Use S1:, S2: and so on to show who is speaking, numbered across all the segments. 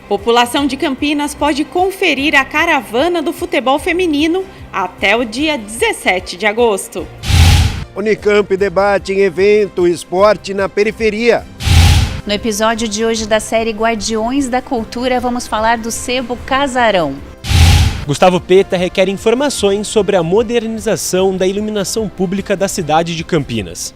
S1: População de Campinas pode conferir a caravana do futebol feminino até o dia 17 de agosto.
S2: Unicamp debate em evento Esporte na Periferia.
S3: No episódio de hoje da série Guardiões da Cultura, vamos falar do Sebo Casarão.
S4: Gustavo Peta requer informações sobre a modernização da iluminação pública da cidade de Campinas.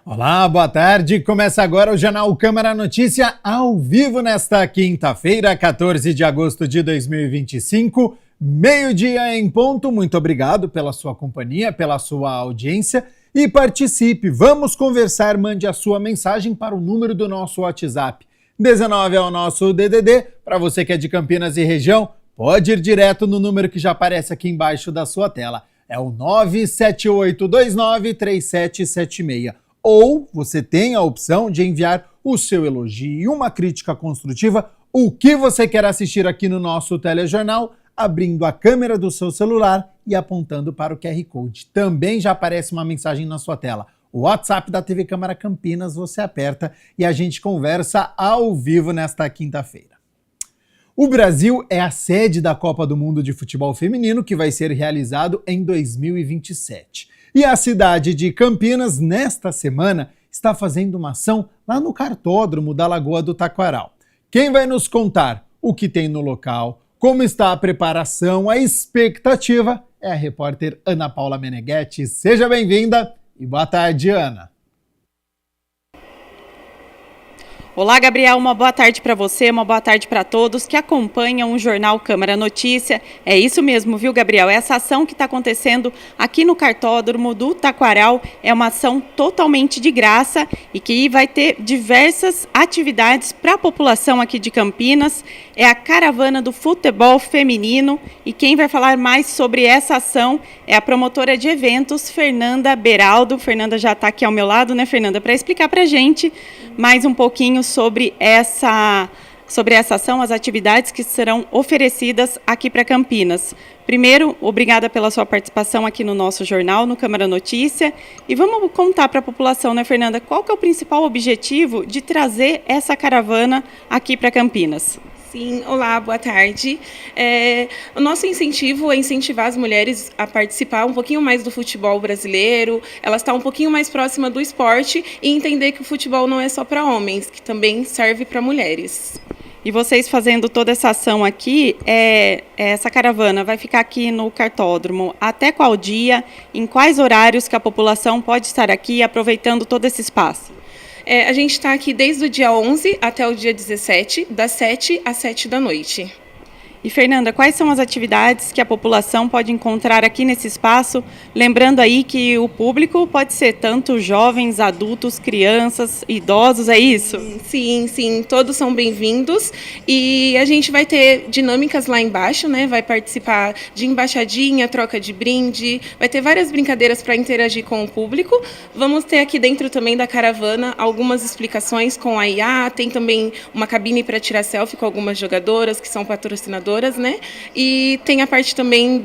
S5: Olá, boa tarde. Começa agora o Jornal Câmara Notícia ao vivo nesta quinta-feira, 14 de agosto de 2025, meio-dia em ponto. Muito obrigado pela sua companhia, pela sua audiência e participe. Vamos conversar, mande a sua mensagem para o número do nosso WhatsApp. 19 é o nosso DDD. Para você que é de Campinas e região, pode ir direto no número que já aparece aqui embaixo da sua tela. É o 978293776. Ou você tem a opção de enviar o seu elogio e uma crítica construtiva, o que você quer assistir aqui no nosso telejornal, abrindo a câmera do seu celular e apontando para o QR Code. Também já aparece uma mensagem na sua tela. O WhatsApp da TV Câmara Campinas, você aperta e a gente conversa ao vivo nesta quinta-feira. O Brasil é a sede da Copa do Mundo de Futebol Feminino, que vai ser realizado em 2027. E a cidade de Campinas, nesta semana, está fazendo uma ação lá no cartódromo da Lagoa do Taquaral. Quem vai nos contar o que tem no local, como está a preparação, a expectativa, é a repórter Ana Paula Meneghetti. Seja bem-vinda e boa tarde, Ana.
S1: Olá, Gabriel, uma boa tarde para você, uma boa tarde para todos que acompanham o Jornal Câmara Notícia. É isso mesmo, viu, Gabriel? Essa ação que está acontecendo aqui no cartódromo do Taquaral é uma ação totalmente de graça e que vai ter diversas atividades para a população aqui de Campinas. É a caravana do futebol feminino e quem vai falar mais sobre essa ação é a promotora de eventos, Fernanda Beraldo. Fernanda já está aqui ao meu lado, né, Fernanda, para explicar para a gente mais um pouquinho sobre essa ação, as atividades que serão oferecidas aqui para Campinas. Primeiro, obrigada pela sua participação aqui no nosso jornal, no Câmara Notícia. E vamos contar para a população, né, Fernanda, qual que é o principal objetivo de trazer essa caravana aqui para Campinas?
S6: Sim, olá, boa tarde. O nosso incentivo é incentivar as mulheres a participar um pouquinho mais do futebol brasileiro, elas estão um pouquinho mais próximas do esporte e entender que o futebol não é só para homens, que também serve para mulheres.
S1: E vocês fazendo toda essa ação aqui, essa caravana vai ficar aqui no cartódromo até qual dia, em quais horários que a população pode estar aqui aproveitando todo esse espaço?
S6: A gente está aqui desde o dia 11 até o dia 17, das 7 às 7 da noite.
S1: E, Fernanda, quais são as atividades que a população pode encontrar aqui nesse espaço? Lembrando aí que o público pode ser tanto jovens, adultos, crianças, idosos, é isso?
S6: Sim, todos são bem-vindos. E a gente vai ter dinâmicas lá embaixo, né? Vai participar de embaixadinha, troca de brinde, vai ter várias brincadeiras para interagir com o público. Vamos ter aqui dentro também da caravana algumas explicações com a IA, tem também uma cabine para tirar selfie com algumas jogadoras que são patrocinadoras, né? E tem a parte também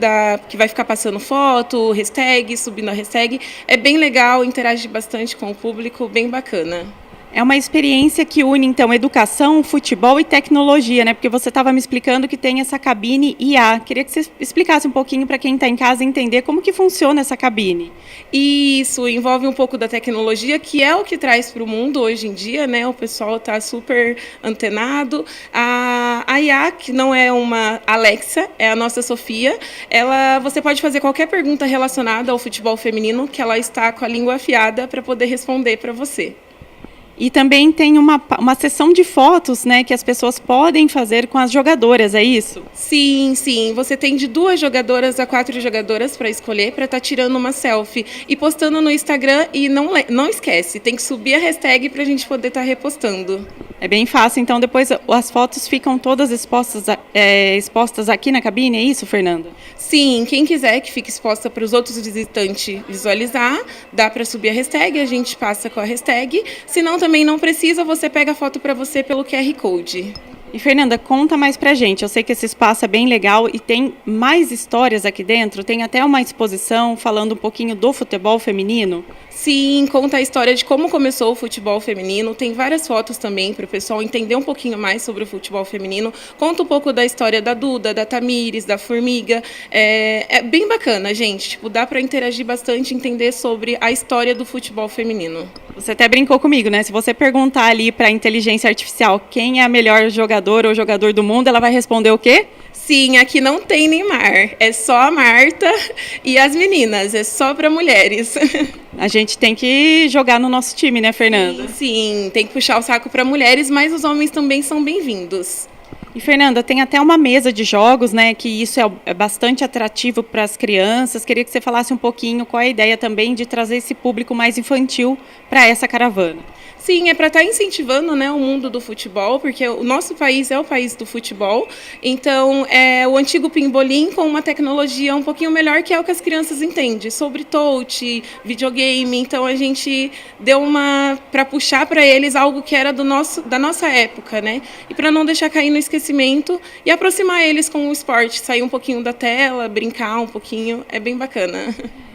S6: que vai ficar passando foto, hashtag, subindo a hashtag. É bem legal, interage bastante com o público, bem bacana.
S1: É uma experiência que une, então, educação, futebol e tecnologia, né? Porque você estava me explicando que tem essa cabine IA. Queria que você explicasse um pouquinho para quem está em casa entender como que funciona essa cabine.
S6: Isso, envolve um pouco da tecnologia, que é o que traz para o mundo hoje em dia, né? O pessoal está super antenado. A IA, que não é uma Alexa, é a nossa Sofia, você pode fazer qualquer pergunta relacionada ao futebol feminino, que ela está com a língua afiada para poder responder para você.
S1: E também tem uma sessão de fotos, né, que as pessoas podem fazer com as jogadoras, é isso?
S6: Sim. Você tem de 2 jogadoras a 4 jogadoras para escolher, para estar tirando uma selfie e postando no Instagram. E não esquece, tem que subir a hashtag para a gente poder estar repostando.
S1: É bem fácil, então depois as fotos ficam todas expostas aqui na cabine, é isso, Fernanda?
S6: Sim, quem quiser que fique exposta para os outros visitantes visualizar, dá para subir a hashtag, a gente passa com a hashtag. Se não, também não precisa, você pega a foto para você pelo QR Code.
S1: E Fernanda, conta mais pra gente. Eu sei que esse espaço é bem legal e tem mais histórias aqui dentro. Tem até uma exposição falando um pouquinho do futebol feminino.
S6: Sim, conta a história de como começou o futebol feminino. Tem várias fotos também para o pessoal entender um pouquinho mais sobre o futebol feminino. Conta um pouco da história da Duda, da Tamires, da Formiga. É bem bacana, gente. Tipo, dá para interagir bastante, entender sobre a história do futebol feminino.
S1: Você até brincou comigo, né? Se você perguntar ali para a inteligência artificial quem é a melhor jogadora ou jogador do mundo, ela vai responder o quê?
S6: Sim, aqui não tem Neymar. É só a Marta e as meninas. É só para mulheres.
S1: A gente tem que jogar no nosso time, né, Fernanda?
S6: Sim, tem que puxar o saco para mulheres, mas os homens também são bem-vindos.
S1: E, Fernanda, tem até uma mesa de jogos, né, que isso é bastante atrativo para as crianças. Queria que você falasse um pouquinho qual é a ideia também de trazer esse público mais infantil para essa caravana.
S6: Sim, é para estar incentivando, né, o mundo do futebol, porque o nosso país é o país do futebol. Então, é o antigo pimbolim com uma tecnologia um pouquinho melhor, que é o que as crianças entendem, sobre touch, videogame. Então, a gente deu para puxar para eles algo que era da nossa época, né? E para não deixar cair no esquecimento e aproximar eles com o esporte, sair um pouquinho da tela, brincar um pouquinho, é bem bacana.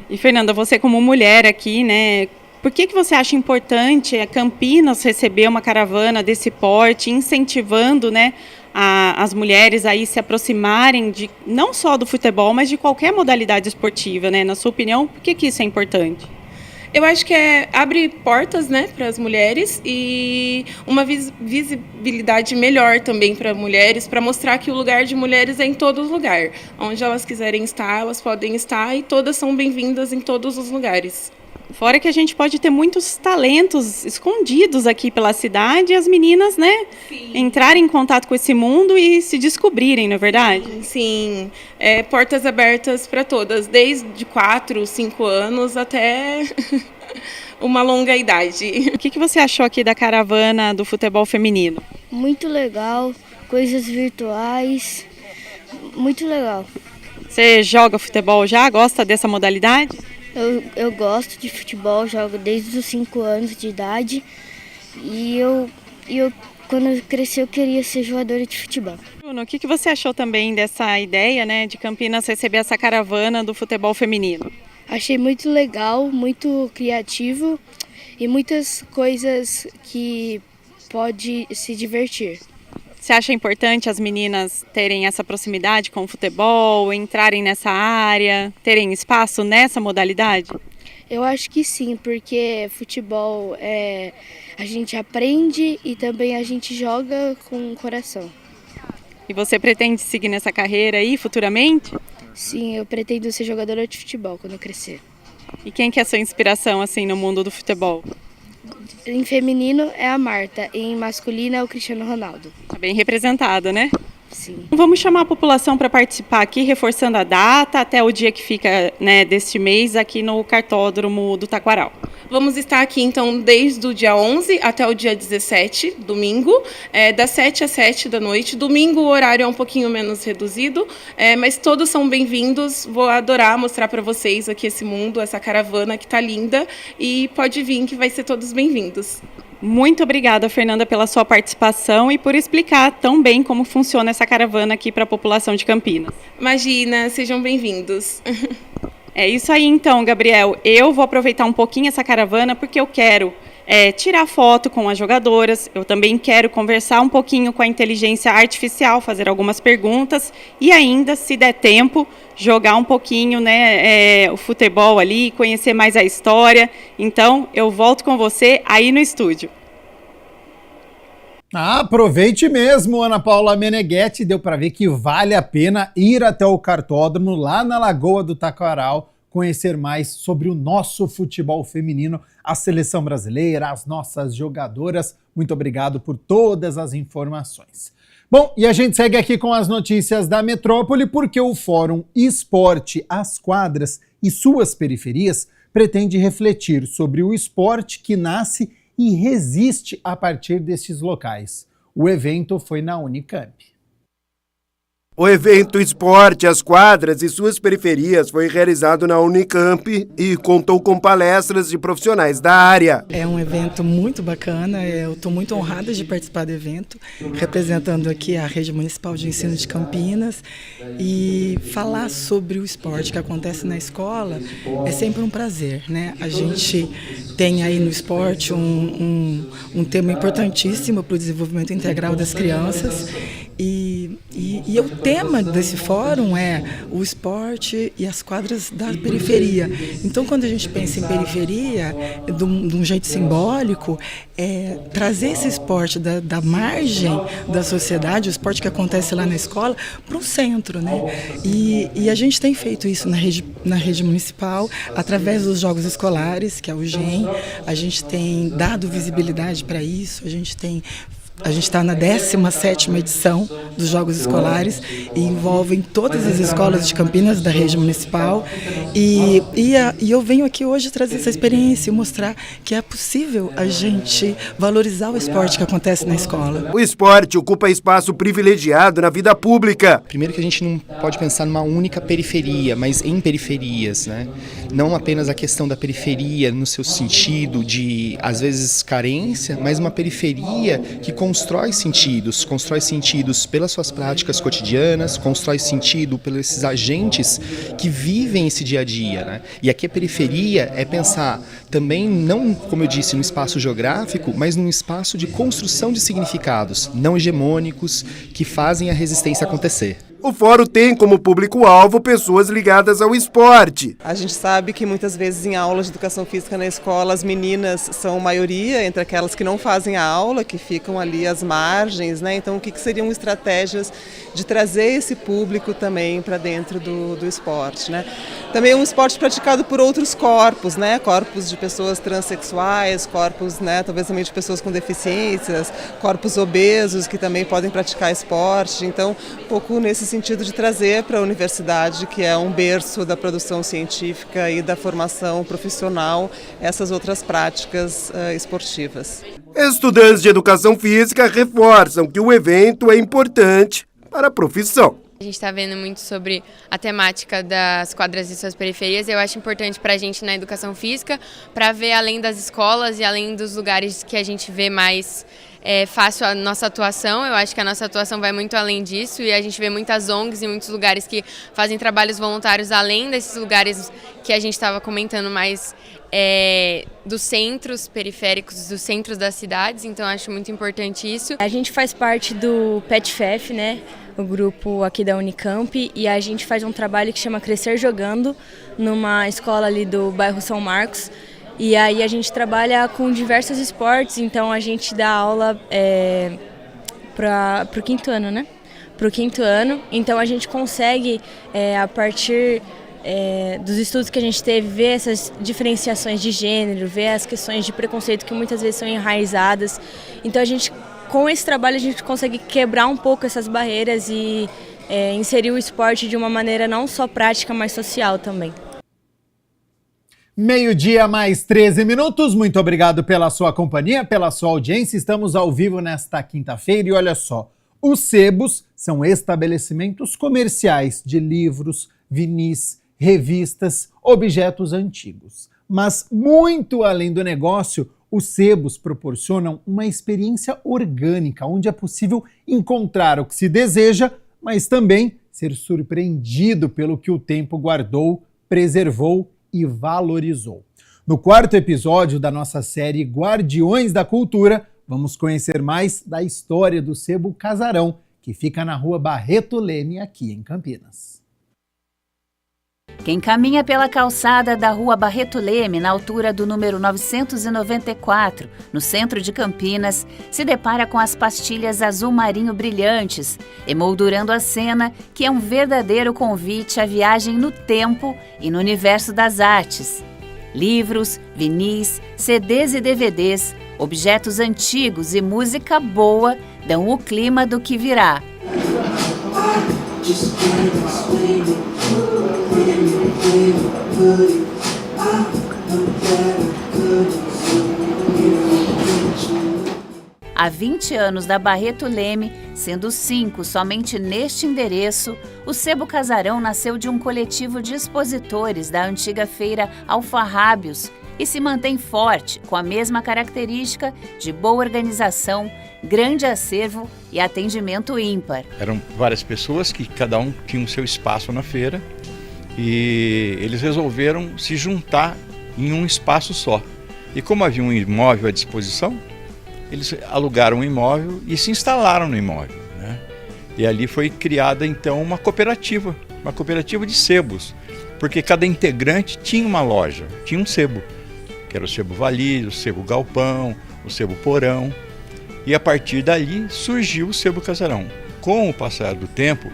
S1: E, Fernanda, você como mulher aqui, né? Por que você acha importante a Campinas receber uma caravana desse porte, incentivando, né, as mulheres aí se aproximarem de, não só do futebol, mas de qualquer modalidade esportiva, né? Na sua opinião, por que isso é importante?
S6: Eu acho que abre portas, né, para as mulheres e uma visibilidade melhor também para mulheres, para mostrar que o lugar de mulheres é em todo lugar. Onde elas quiserem estar, elas podem estar e todas são bem-vindas em todos os lugares.
S1: Fora que a gente pode ter muitos talentos escondidos aqui pela cidade e as meninas, né, entrarem em contato com esse mundo e se descobrirem, não é verdade?
S6: Sim, portas abertas para todas, desde 4, 5 anos até uma longa idade.
S1: O que você achou aqui da caravana do futebol feminino?
S7: Muito legal, coisas virtuais, muito legal.
S1: Você joga futebol já? Gosta dessa modalidade?
S7: Eu gosto de futebol, jogo desde os 5 anos de idade e eu quando eu cresci eu queria ser jogadora de futebol.
S1: Bruno, o que você achou também dessa ideia, né, de Campinas receber essa caravana do futebol feminino?
S7: Achei muito legal, muito criativo e muitas coisas que pode se divertir.
S1: Você acha importante as meninas terem essa proximidade com o futebol, entrarem nessa área, terem espaço nessa modalidade?
S7: Eu acho que sim, porque futebol a gente aprende e também a gente joga com o coração.
S1: E você pretende seguir nessa carreira aí futuramente?
S7: Sim, eu pretendo ser jogadora de futebol quando eu crescer.
S1: E quem que é a sua inspiração assim no mundo do futebol?
S7: Em feminino é a Marta, em masculino é o Cristiano Ronaldo.
S1: Tá bem representada, né?
S7: Sim.
S1: Vamos chamar a população para participar aqui, reforçando a data até o dia que fica, né, deste mês aqui no Cartódromo do Taquaral.
S6: Vamos estar aqui, então, desde o dia 11 até o dia 17, domingo, das 7 às 7 da noite. Domingo o horário é um pouquinho menos reduzido, mas todos são bem-vindos. Vou adorar mostrar para vocês aqui esse mundo, essa caravana que está linda. E pode vir que vai ser todos bem-vindos.
S1: Muito obrigada, Fernanda, pela sua participação e por explicar tão bem como funciona essa caravana aqui para a população de Campinas.
S6: Imagina, sejam bem-vindos.
S1: É isso aí então, Gabriel. Eu vou aproveitar um pouquinho essa caravana porque eu quero tirar foto com as jogadoras, eu também quero conversar um pouquinho com a inteligência artificial, fazer algumas perguntas e ainda, se der tempo, jogar um pouquinho, né, o futebol ali, conhecer mais a história. Então, eu volto com você aí no estúdio.
S5: Aproveite mesmo, Ana Paula Meneghetti, deu para ver que vale a pena ir até o cartódromo lá na Lagoa do Taquaral, conhecer mais sobre o nosso futebol feminino, a seleção brasileira, as nossas jogadoras. Muito obrigado por todas as informações. Bom, e a gente segue aqui com as notícias da metrópole, porque o Fórum Esporte às Quadras e suas periferias pretende refletir sobre o esporte que nasce e resiste a partir destes locais. O evento foi na Unicamp.
S2: O evento Esporte, as quadras e suas periferias foi realizado na Unicamp e contou com palestras de profissionais da área.
S8: É um evento muito bacana, eu estou muito honrada de participar do evento, representando aqui a Rede Municipal de Ensino de Campinas, e falar sobre o esporte que acontece na escola é sempre um prazer, né? A gente tem aí no esporte um tema importantíssimo para o desenvolvimento integral das crianças. E o tema desse fórum é o esporte e as quadras da periferia. Então, quando a gente pensa em periferia, de um jeito simbólico, é trazer esse esporte da margem da sociedade, o esporte que acontece lá na escola, para o centro, né? E a gente tem feito isso na rede municipal, através dos jogos escolares, que é o GEM. A gente tem dado visibilidade para isso, a gente está na 17ª edição dos Jogos Escolares e envolvem todas as escolas de Campinas da rede municipal. E eu venho aqui hoje trazer essa experiência e mostrar que é possível a gente valorizar o esporte que acontece na escola.
S2: O esporte ocupa espaço privilegiado na vida pública.
S9: Primeiro que a gente não pode pensar numa única periferia, mas em periferias, né? Não apenas a questão da periferia no seu sentido de, às vezes, carência, mas uma periferia que constrói sentidos pelas suas práticas cotidianas, constrói sentido pelos esses agentes que vivem esse dia a dia, né? E aqui a periferia é pensar também, não, como eu disse, no espaço geográfico, mas num espaço de construção de significados não hegemônicos que fazem a resistência acontecer.
S2: O fórum tem como público-alvo pessoas ligadas ao esporte.
S10: A gente sabe que muitas vezes em aulas de educação física na escola as meninas são maioria entre aquelas que não fazem a aula, que ficam ali às margens, né? Então o que seriam estratégias de trazer esse público também para dentro do esporte, né? Também é um esporte praticado por outros corpos, né? Corpos de pessoas transexuais, corpos, né, talvez também de pessoas com deficiências, corpos obesos que também podem praticar esporte. Então, um pouco nesse sentido de trazer para a universidade, que é um berço da produção científica e da formação profissional, essas outras práticas esportivas.
S2: Estudantes de educação física reforçam que o evento é importante para a profissão.
S11: A gente está vendo muito sobre a temática das quadras e suas periferias. Eu acho importante para a gente na educação física, para ver além das escolas e além dos lugares que a gente vê mais fácil a nossa atuação. Eu acho que a nossa atuação vai muito além disso e a gente vê muitas ONGs e muitos lugares que fazem trabalhos voluntários além desses lugares que a gente estava comentando mais dos centros periféricos, dos centros das cidades. Então acho muito importante isso.
S12: A gente faz parte do PETFEF, né? O grupo aqui da Unicamp, e a gente faz um trabalho que chama Crescer Jogando, numa escola ali do bairro São Marcos. E aí a gente trabalha com diversos esportes, então a gente dá aula para o 5º ano, né? Para o 5º ano, então a gente consegue, a partir dos estudos que a gente teve, ver essas diferenciações de gênero, ver as questões de preconceito que muitas vezes são enraizadas. Então com esse trabalho a gente consegue quebrar um pouco essas barreiras e inserir o esporte de uma maneira não só prática, mas social também.
S5: 12:13. Muito obrigado pela sua companhia, pela sua audiência. Estamos ao vivo nesta quinta-feira e olha só, os sebos são estabelecimentos comerciais de livros, vinis, revistas, objetos antigos. Mas muito além do negócio, os sebos proporcionam uma experiência orgânica, onde é possível encontrar o que se deseja, mas também ser surpreendido pelo que o tempo guardou, preservou e valorizou. No 4º episódio da nossa série Guardiões da Cultura, vamos conhecer mais da história do Sebo Casarão, que fica na Rua Barreto Leme, aqui em Campinas.
S3: Quem caminha pela calçada da Rua Barreto Leme, na altura do número 994, no centro de Campinas, se depara com as pastilhas azul marinho brilhantes, emoldurando a cena, que é um verdadeiro convite à viagem no tempo e no universo das artes. Livros, vinis, CDs e DVDs, objetos antigos e música boa dão o clima do que virá. Há 20 anos da Barreto Leme, sendo 5 somente neste endereço, o Sebo Casarão nasceu de um coletivo de expositores da antiga feira Alfarrábios e se mantém forte, com a mesma característica de boa organização, grande acervo e atendimento ímpar.
S13: Eram várias pessoas que cada um tinha o seu espaço na feira e eles resolveram se juntar em um espaço só. E como havia um imóvel à disposição, eles alugaram um imóvel e se instalaram no imóvel, né? E ali foi criada então uma cooperativa de sebos, porque cada integrante tinha uma loja, tinha um sebo, que era o Sebo Vali, o Sebo Galpão, o Sebo Porão, e a partir dali surgiu o Sebo Casarão. Com o passar do tempo,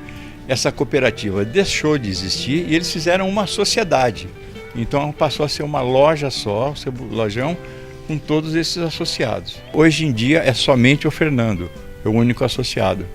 S13: essa cooperativa deixou de existir e eles fizeram uma sociedade. Então passou a ser uma loja só, o Sebo Lojão, com todos esses associados. Hoje em dia é somente o Fernando, o único associado,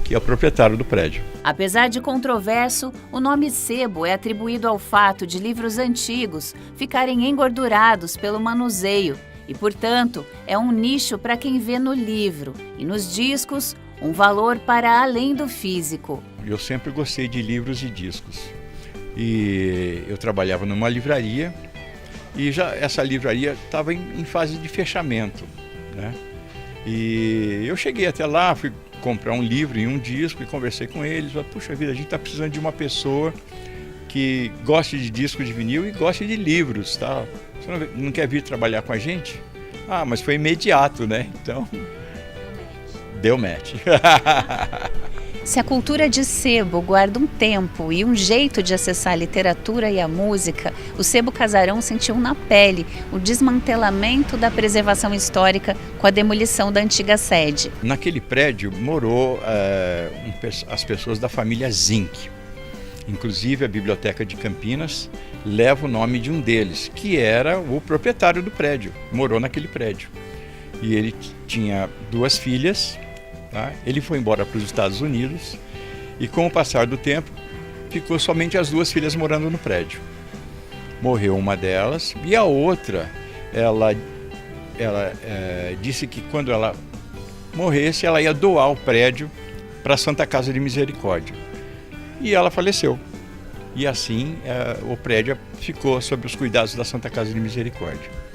S13: que é o proprietário do prédio.
S3: Apesar de controverso, o nome sebo é atribuído ao fato de livros antigos ficarem engordurados pelo manuseio e, portanto, é um nicho para quem vê no livro e nos discos um valor para além do físico.
S13: Eu sempre gostei de livros e discos. E eu trabalhava numa livraria e já essa livraria estava em fase de fechamento, né? E eu cheguei até lá, fui comprar um livro e um disco e conversei com eles. Falei, puxa vida, a gente está precisando de uma pessoa que goste de disco de vinil e goste de livros, tá? Você não quer vir trabalhar com a gente? Ah, mas foi imediato, né? Então, deu match.
S3: Se a cultura de sebo guarda um tempo e um jeito de acessar a literatura e a música, o Sebo Casarão sentiu na pele o desmantelamento da preservação histórica com a demolição da antiga sede.
S13: Naquele prédio morou as pessoas da família Zinck. Inclusive a Biblioteca de Campinas leva o nome de um deles, que era o proprietário do prédio, morou naquele prédio. E ele tinha 2 filhas. Tá? Ele foi embora para os Estados Unidos e com o passar do tempo ficou somente as 2 filhas morando no prédio. Morreu uma delas e a outra, ela disse que quando ela morresse ela ia doar o prédio para a Santa Casa de Misericórdia. E ela faleceu. E assim o prédio ficou sob os cuidados da Santa Casa de Misericórdia.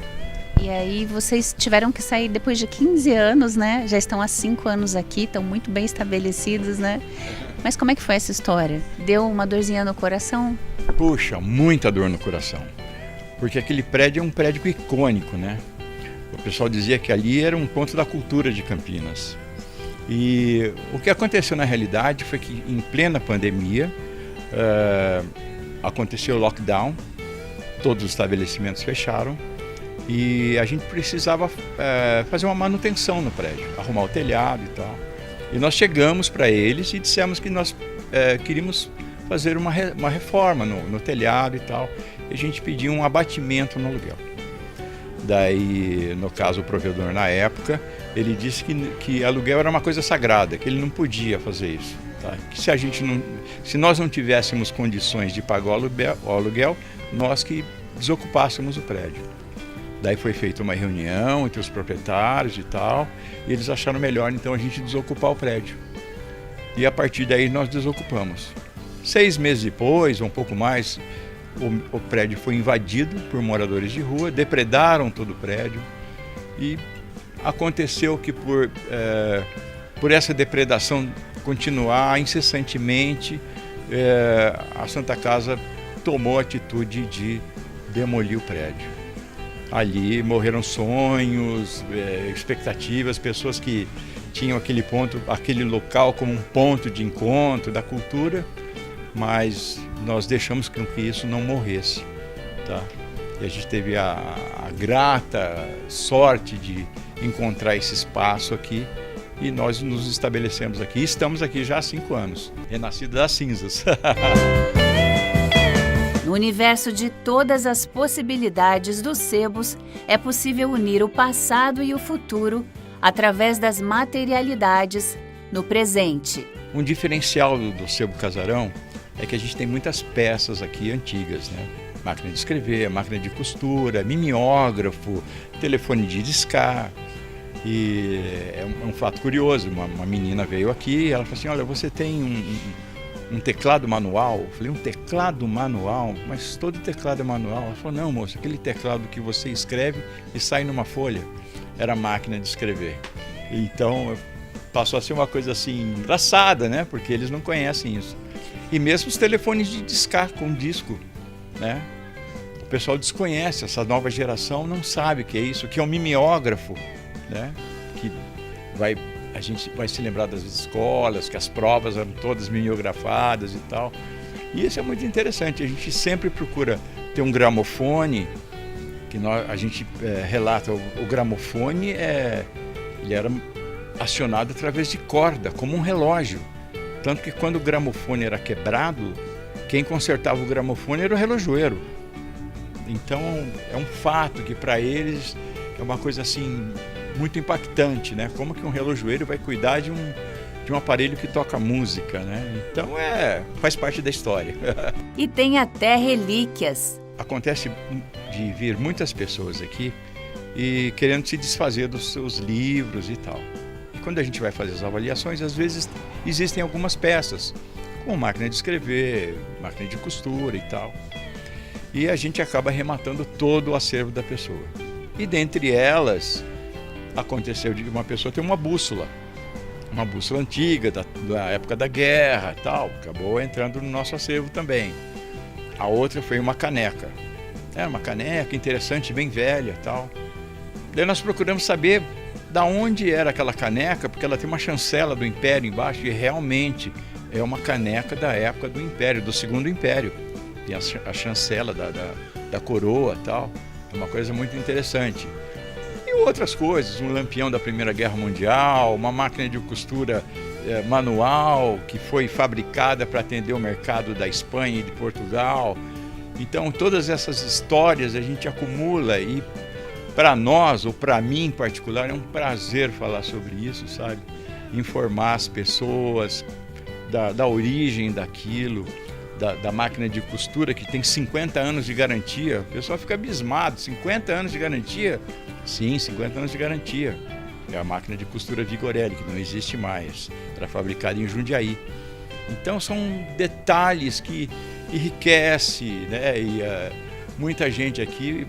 S3: E aí vocês tiveram que sair depois de 15 anos, né? Já estão há 5 anos aqui, estão muito bem estabelecidos, né? Mas como é que foi essa história? Deu uma dorzinha no coração?
S13: Puxa, muita dor no coração. Porque aquele prédio é um prédio icônico, né? O pessoal dizia que ali era um ponto da cultura de Campinas. E o que aconteceu na realidade foi que em plena pandemia aconteceu o lockdown, todos os estabelecimentos fecharam. E a gente precisava fazer uma manutenção no prédio, arrumar o telhado e tal. E nós chegamos para eles e dissemos que nós queríamos fazer uma reforma no telhado e tal. E a gente pediu um abatimento no aluguel. Daí, no caso, o provedor na época, ele disse que aluguel era uma coisa sagrada, que ele não podia fazer isso. Tá? Que se nós não tivéssemos condições de pagar o aluguel, nós que desocupássemos o prédio. Daí foi feita uma reunião entre os proprietários e tal, e eles acharam melhor então a gente desocupar o prédio. E a partir daí nós desocupamos. 6 meses depois, ou um pouco mais, o prédio foi invadido por moradores de rua, depredaram todo o prédio e aconteceu que por essa depredação continuar incessantemente, a Santa Casa tomou a atitude de demolir o prédio. Ali morreram sonhos, expectativas, pessoas que tinham aquele local como um ponto de encontro da cultura, mas nós deixamos com que isso não morresse. Tá? E a gente teve a grata sorte de encontrar esse espaço aqui e nós nos estabelecemos aqui. E estamos aqui já há 5 anos, renascido das cinzas.
S3: No universo de todas as possibilidades dos sebos, é possível unir o passado e o futuro através das materialidades no presente.
S13: Um diferencial do Sebo Casarão é que a gente tem muitas peças aqui antigas, né? Máquina de escrever, máquina de costura, mimeógrafo, telefone de discar. E é um fato curioso, uma menina veio aqui e ela falou assim, olha, você tem um teclado manual? Eu falei, um teclado manual? Mas todo teclado é manual? Ela falou, não, moça, aquele teclado que você escreve e sai numa folha, era máquina de escrever. Então passou a ser uma coisa assim engraçada, né? Porque eles não conhecem isso. E mesmo os telefones de discar com disco, né? O pessoal desconhece, essa nova geração não sabe o que é isso, que é um mimeógrafo, né? Que a gente vai se lembrar das escolas, que as provas eram todas mimeografadas e tal. E isso é muito interessante, a gente sempre procura ter um gramofone, que a gente relata, o gramofone ele era acionado através de corda, como um relógio. Tanto que quando o gramofone era quebrado, quem consertava o gramofone era o relojoeiro. Então é um fato que para eles é uma coisa assim muito impactante, né? Como que um relojoeiro vai cuidar de um aparelho que toca música, né? Então faz parte da história.
S3: E tem até relíquias.
S13: Acontece de vir muitas pessoas aqui e querendo se desfazer dos seus livros e tal. E quando a gente vai fazer as avaliações, às vezes existem algumas peças, como máquina de escrever, máquina de costura e tal. E a gente acaba arrematando todo o acervo da pessoa. E dentre elas, aconteceu de uma pessoa ter uma bússola antiga, da época da guerra e tal, acabou entrando no nosso acervo também. A outra foi uma caneca. Era uma caneca interessante, bem velha e tal. Daí nós procuramos saber da onde era aquela caneca, porque ela tem uma chancela do Império embaixo, e realmente é uma caneca da época do Império, do Segundo Império. Tem a chancela da coroa e tal. É uma coisa muito interessante. E outras coisas, um lampião da Primeira Guerra Mundial, uma máquina de costura manual que foi fabricada para atender o mercado da Espanha e de Portugal. Então todas essas histórias a gente acumula e para nós, ou para mim em particular, é um prazer falar sobre isso, sabe? Informar as pessoas da origem daquilo, da máquina de costura que tem 50 anos de garantia. O pessoal fica abismado, 50 anos de garantia? Sim, 50 anos de garantia. É a máquina de costura Vigorelli, que não existe mais, era fabricada em Jundiaí. Então são detalhes que enriquecem, né? E muita gente aqui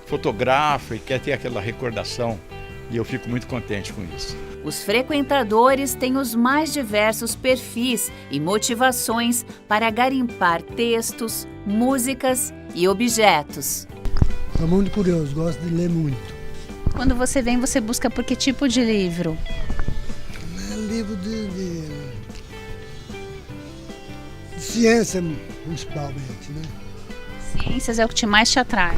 S13: fotografa e quer ter aquela recordação, e eu fico muito contente com isso.
S3: Os frequentadores têm os mais diversos perfis e motivações para garimpar textos, músicas e objetos.
S14: Sou muito curioso, gosto de ler muito.
S3: Quando você vem, você busca por que tipo de livro?
S14: É livro de ciência, principalmente, né?
S3: Ciências é o que mais te atrai.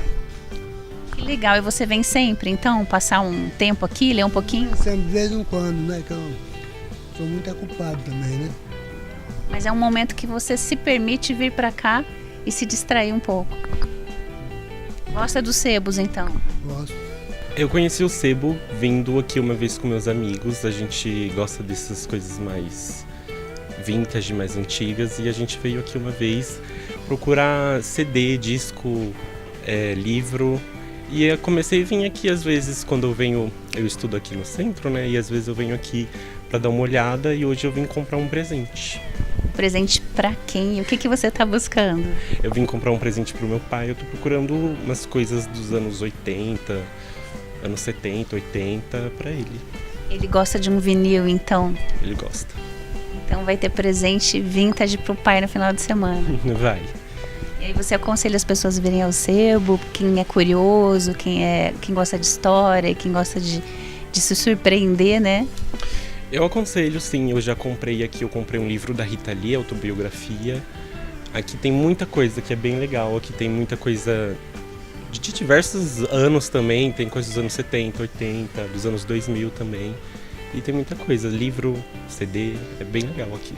S3: Que legal, e você vem sempre, então, passar um tempo aqui, ler um pouquinho?
S14: Sempre, de vez em quando, né? Que eu sou muito ocupado também, né?
S3: Mas é um momento que você se permite vir para cá e se distrair um pouco. Gosta dos sebos, então?
S14: Gosto.
S15: Eu conheci o sebo vindo aqui uma vez com meus amigos. A gente gosta dessas coisas mais vintage, mais antigas, e a gente veio aqui uma vez procurar CD, disco, livro. E eu comecei a vir aqui às vezes, quando eu venho, eu estudo aqui no centro, né? E às vezes eu venho aqui para dar uma olhada, e hoje eu vim comprar um presente.
S3: Presente para quem? O que você tá buscando?
S15: Eu vim comprar um presente pro meu pai. Eu tô procurando umas coisas dos anos 80, anos 70, 80 para ele.
S3: Ele gosta de um vinil, então?
S15: Ele gosta.
S3: Então vai ter presente vintage pro pai no final de semana.
S15: Vai.
S3: E aí você aconselha as pessoas a virem ao sebo, quem é curioso, quem gosta de história, quem gosta de se surpreender, né?
S15: Eu aconselho, sim. Eu já comprei aqui, eu comprei um livro da Rita Lee, autobiografia. Aqui tem muita coisa que é bem legal, aqui tem muita coisa de diversos anos também, tem coisas dos anos 70, 80, dos anos 2000 também. E tem muita coisa, livro, CD, é bem legal aqui.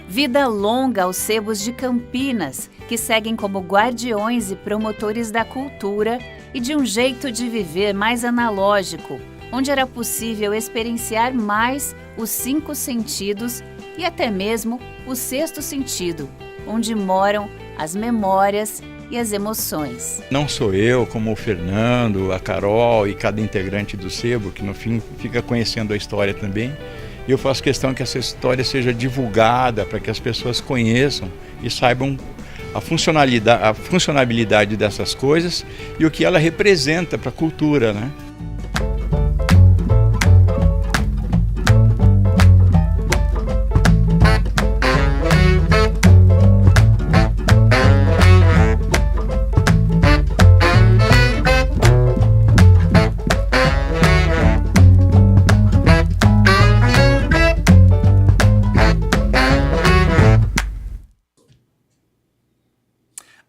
S3: Vida longa aos sebos de Campinas, que seguem como guardiões e promotores da cultura e de um jeito de viver mais analógico, onde era possível experienciar mais os 5 sentidos e até mesmo o 6º sentido, onde moram as memórias e as emoções.
S13: Não sou eu, como o Fernando, a Carol e cada integrante do Sebo, que no fim fica conhecendo a história também. E eu faço questão que essa história seja divulgada para que as pessoas conheçam e saibam a funcionalidade dessas coisas e o que ela representa para a cultura, né?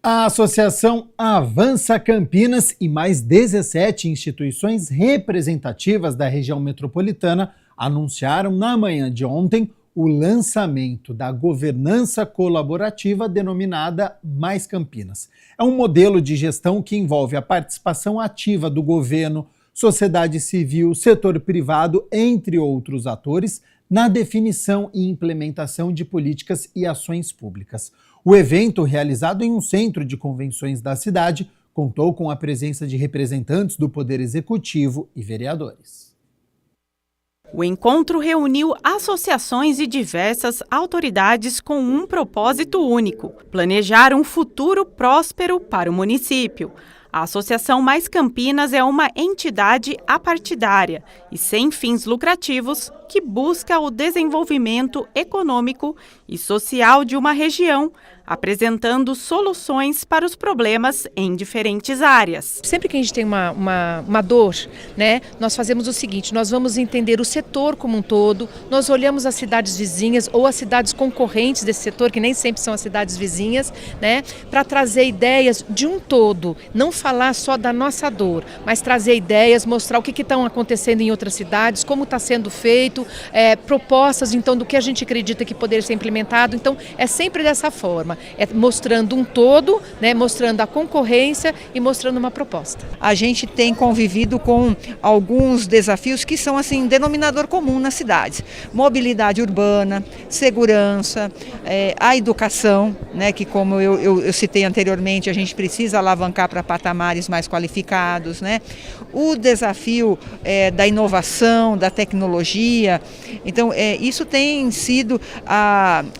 S5: A Associação Avança Campinas e mais 17 instituições representativas da região metropolitana anunciaram na manhã de ontem o lançamento da governança colaborativa denominada Mais Campinas. É um modelo de gestão que envolve a participação ativa do governo, sociedade civil, setor privado, entre outros atores, na definição e implementação de políticas e ações públicas. O evento, realizado em um centro de convenções da cidade, contou com a presença de representantes do Poder Executivo e vereadores.
S1: O encontro reuniu associações e diversas autoridades com um propósito único: planejar um futuro próspero para o município. A Associação Mais Campinas é uma entidade apartidária e sem fins lucrativos que busca o desenvolvimento econômico e social de uma região, apresentando soluções para os problemas em diferentes áreas.
S16: Sempre que a gente tem uma dor, né, nós fazemos o seguinte: nós vamos entender o setor como um todo, nós olhamos as cidades vizinhas ou as cidades concorrentes desse setor, que nem sempre são as cidades vizinhas, né, para trazer ideias de um todo, não falar só da nossa dor, mas trazer ideias, mostrar o que estão acontecendo em outras cidades, como está sendo feito, propostas então do que a gente acredita que poderia ser implementado. Então é sempre dessa forma, mostrando um todo, né, mostrando a concorrência e mostrando uma proposta.
S17: A gente tem convivido com alguns desafios que são assim denominador comum nas cidades: mobilidade urbana, segurança, a educação, né, que como eu citei anteriormente, a gente precisa alavancar para patamares mais qualificados, né? O desafio da inovação, da tecnologia. Então isso tem sido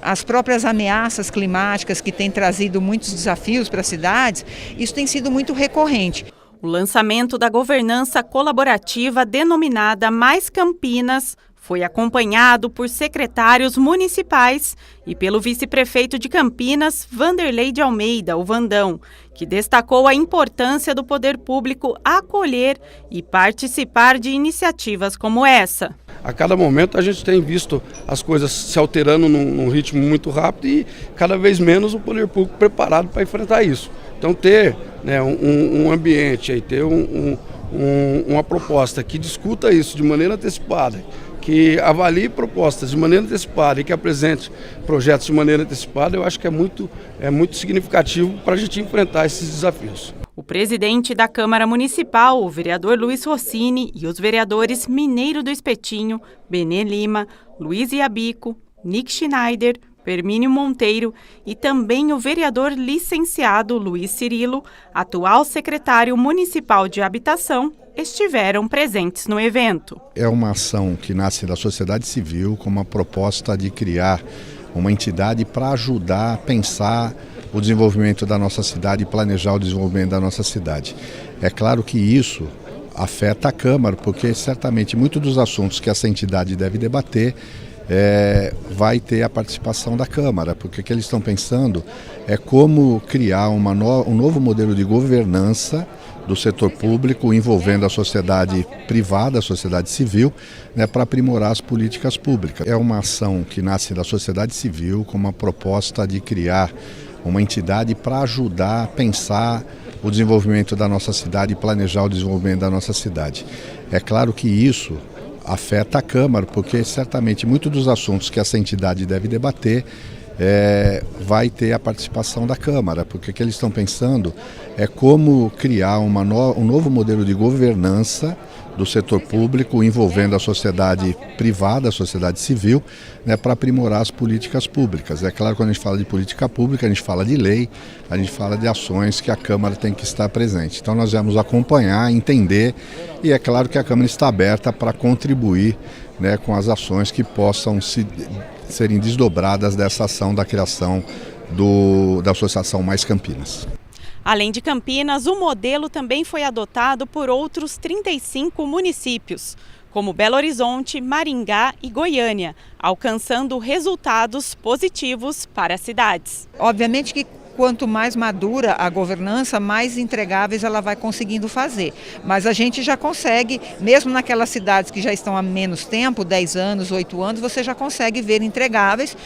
S17: as próprias ameaças climáticas que têm trazido muitos desafios para as cidades. Isso tem sido muito recorrente.
S1: O lançamento da governança colaborativa denominada Mais Campinas foi acompanhado por secretários municipais e pelo vice-prefeito de Campinas, Vanderlei de Almeida, o Vandão, que destacou a importância do poder público acolher e participar de iniciativas como essa.
S18: A cada momento a gente tem visto as coisas se alterando num ritmo muito rápido e cada vez menos o poder público preparado para enfrentar isso. Então ter, né, um ambiente, aí, ter uma proposta que discuta isso de maneira antecipada, que avalie propostas de maneira antecipada e que apresente projetos de maneira antecipada, eu acho que é muito significativo para a gente enfrentar esses desafios.
S1: O presidente da Câmara Municipal, o vereador Luiz Rossini, e os vereadores Mineiro do Espetinho, Benê Lima, Luiz Iabico, Nick Schneider, Permínio Monteiro e também o vereador licenciado Luiz Cirilo, atual secretário municipal de habitação, estiveram presentes no evento.
S19: É uma ação que nasce da sociedade civil com uma proposta de criar uma entidade para ajudar a pensar o desenvolvimento da nossa cidade e planejar o desenvolvimento da nossa cidade. É claro que isso afeta a Câmara, porque certamente muitos dos assuntos que essa entidade deve debater vai ter a participação da Câmara, porque o que eles estão pensando é como criar um novo modelo de governança do setor público envolvendo a sociedade privada, a sociedade civil, né, para aprimorar as políticas públicas. É uma ação que nasce da sociedade civil com uma proposta de criar uma entidade para ajudar a pensar o desenvolvimento da nossa cidade e planejar o desenvolvimento da nossa cidade. É claro que isso afeta a Câmara, porque certamente muitos dos assuntos que essa entidade deve debater vai ter a participação da Câmara, porque o que eles estão pensando é como criar um novo modelo de governança do setor público envolvendo a sociedade privada, a sociedade civil, né, para aprimorar as políticas públicas. É claro, quando a gente fala de política pública, a gente fala de lei, a gente fala de ações que a Câmara tem que estar presente. Então nós vamos acompanhar, entender, e é claro que a Câmara está aberta para contribuir, né, com as ações que possam serem desdobradas dessa ação da criação da Associação Mais Campinas.
S1: Além de Campinas, o modelo também foi adotado por outros 35 municípios, como Belo Horizonte, Maringá e Goiânia, alcançando resultados positivos para as cidades.
S17: Obviamente que quanto mais madura a governança, mais entregáveis ela vai conseguindo fazer. Mas a gente já consegue, mesmo naquelas cidades que já estão há menos tempo, 10 anos, 8 anos, você já consegue ver entregáveis,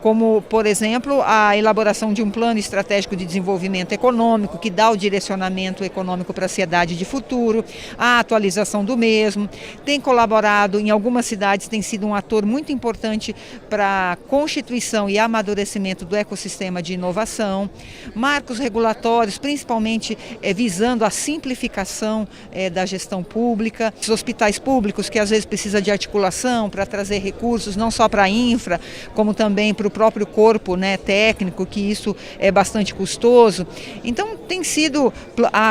S17: como, por exemplo, a elaboração de um plano estratégico de desenvolvimento econômico, que dá o direcionamento econômico para a cidade de futuro, a atualização do mesmo. Tem colaborado, em algumas cidades, tem sido um ator muito importante para a constituição e amadurecimento do ecossistema de inovação. Marcos regulatórios, principalmente visando a simplificação da gestão pública. Os hospitais públicos, que às vezes precisa de articulação para trazer recursos, não só para a infra, como também para o próprio corpo, né, técnico, que isso é bastante custoso. Então tem sido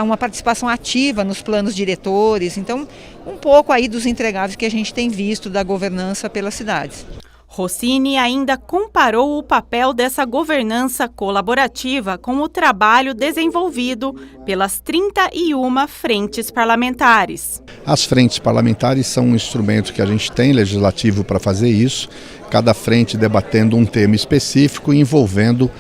S17: uma participação ativa nos planos diretores, então um pouco aí dos entregáveis que a gente tem visto da governança pelas cidades.
S1: Rossini ainda comparou o papel dessa governança colaborativa com o trabalho desenvolvido pelas 31 frentes parlamentares.
S19: As frentes parlamentares são um instrumento que a gente tem legislativo para fazer isso, cada frente debatendo um tema específico e envolvendo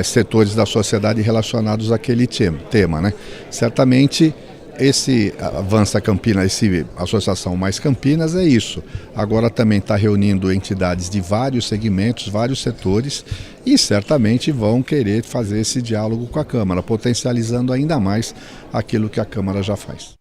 S19: setores da sociedade relacionados àquele tema, né? Certamente esse Avança Campinas, esse Associação Mais Campinas é isso. Agora também está reunindo entidades de vários segmentos, vários setores e certamente vão querer fazer esse diálogo com a Câmara, potencializando ainda mais aquilo que a Câmara já faz.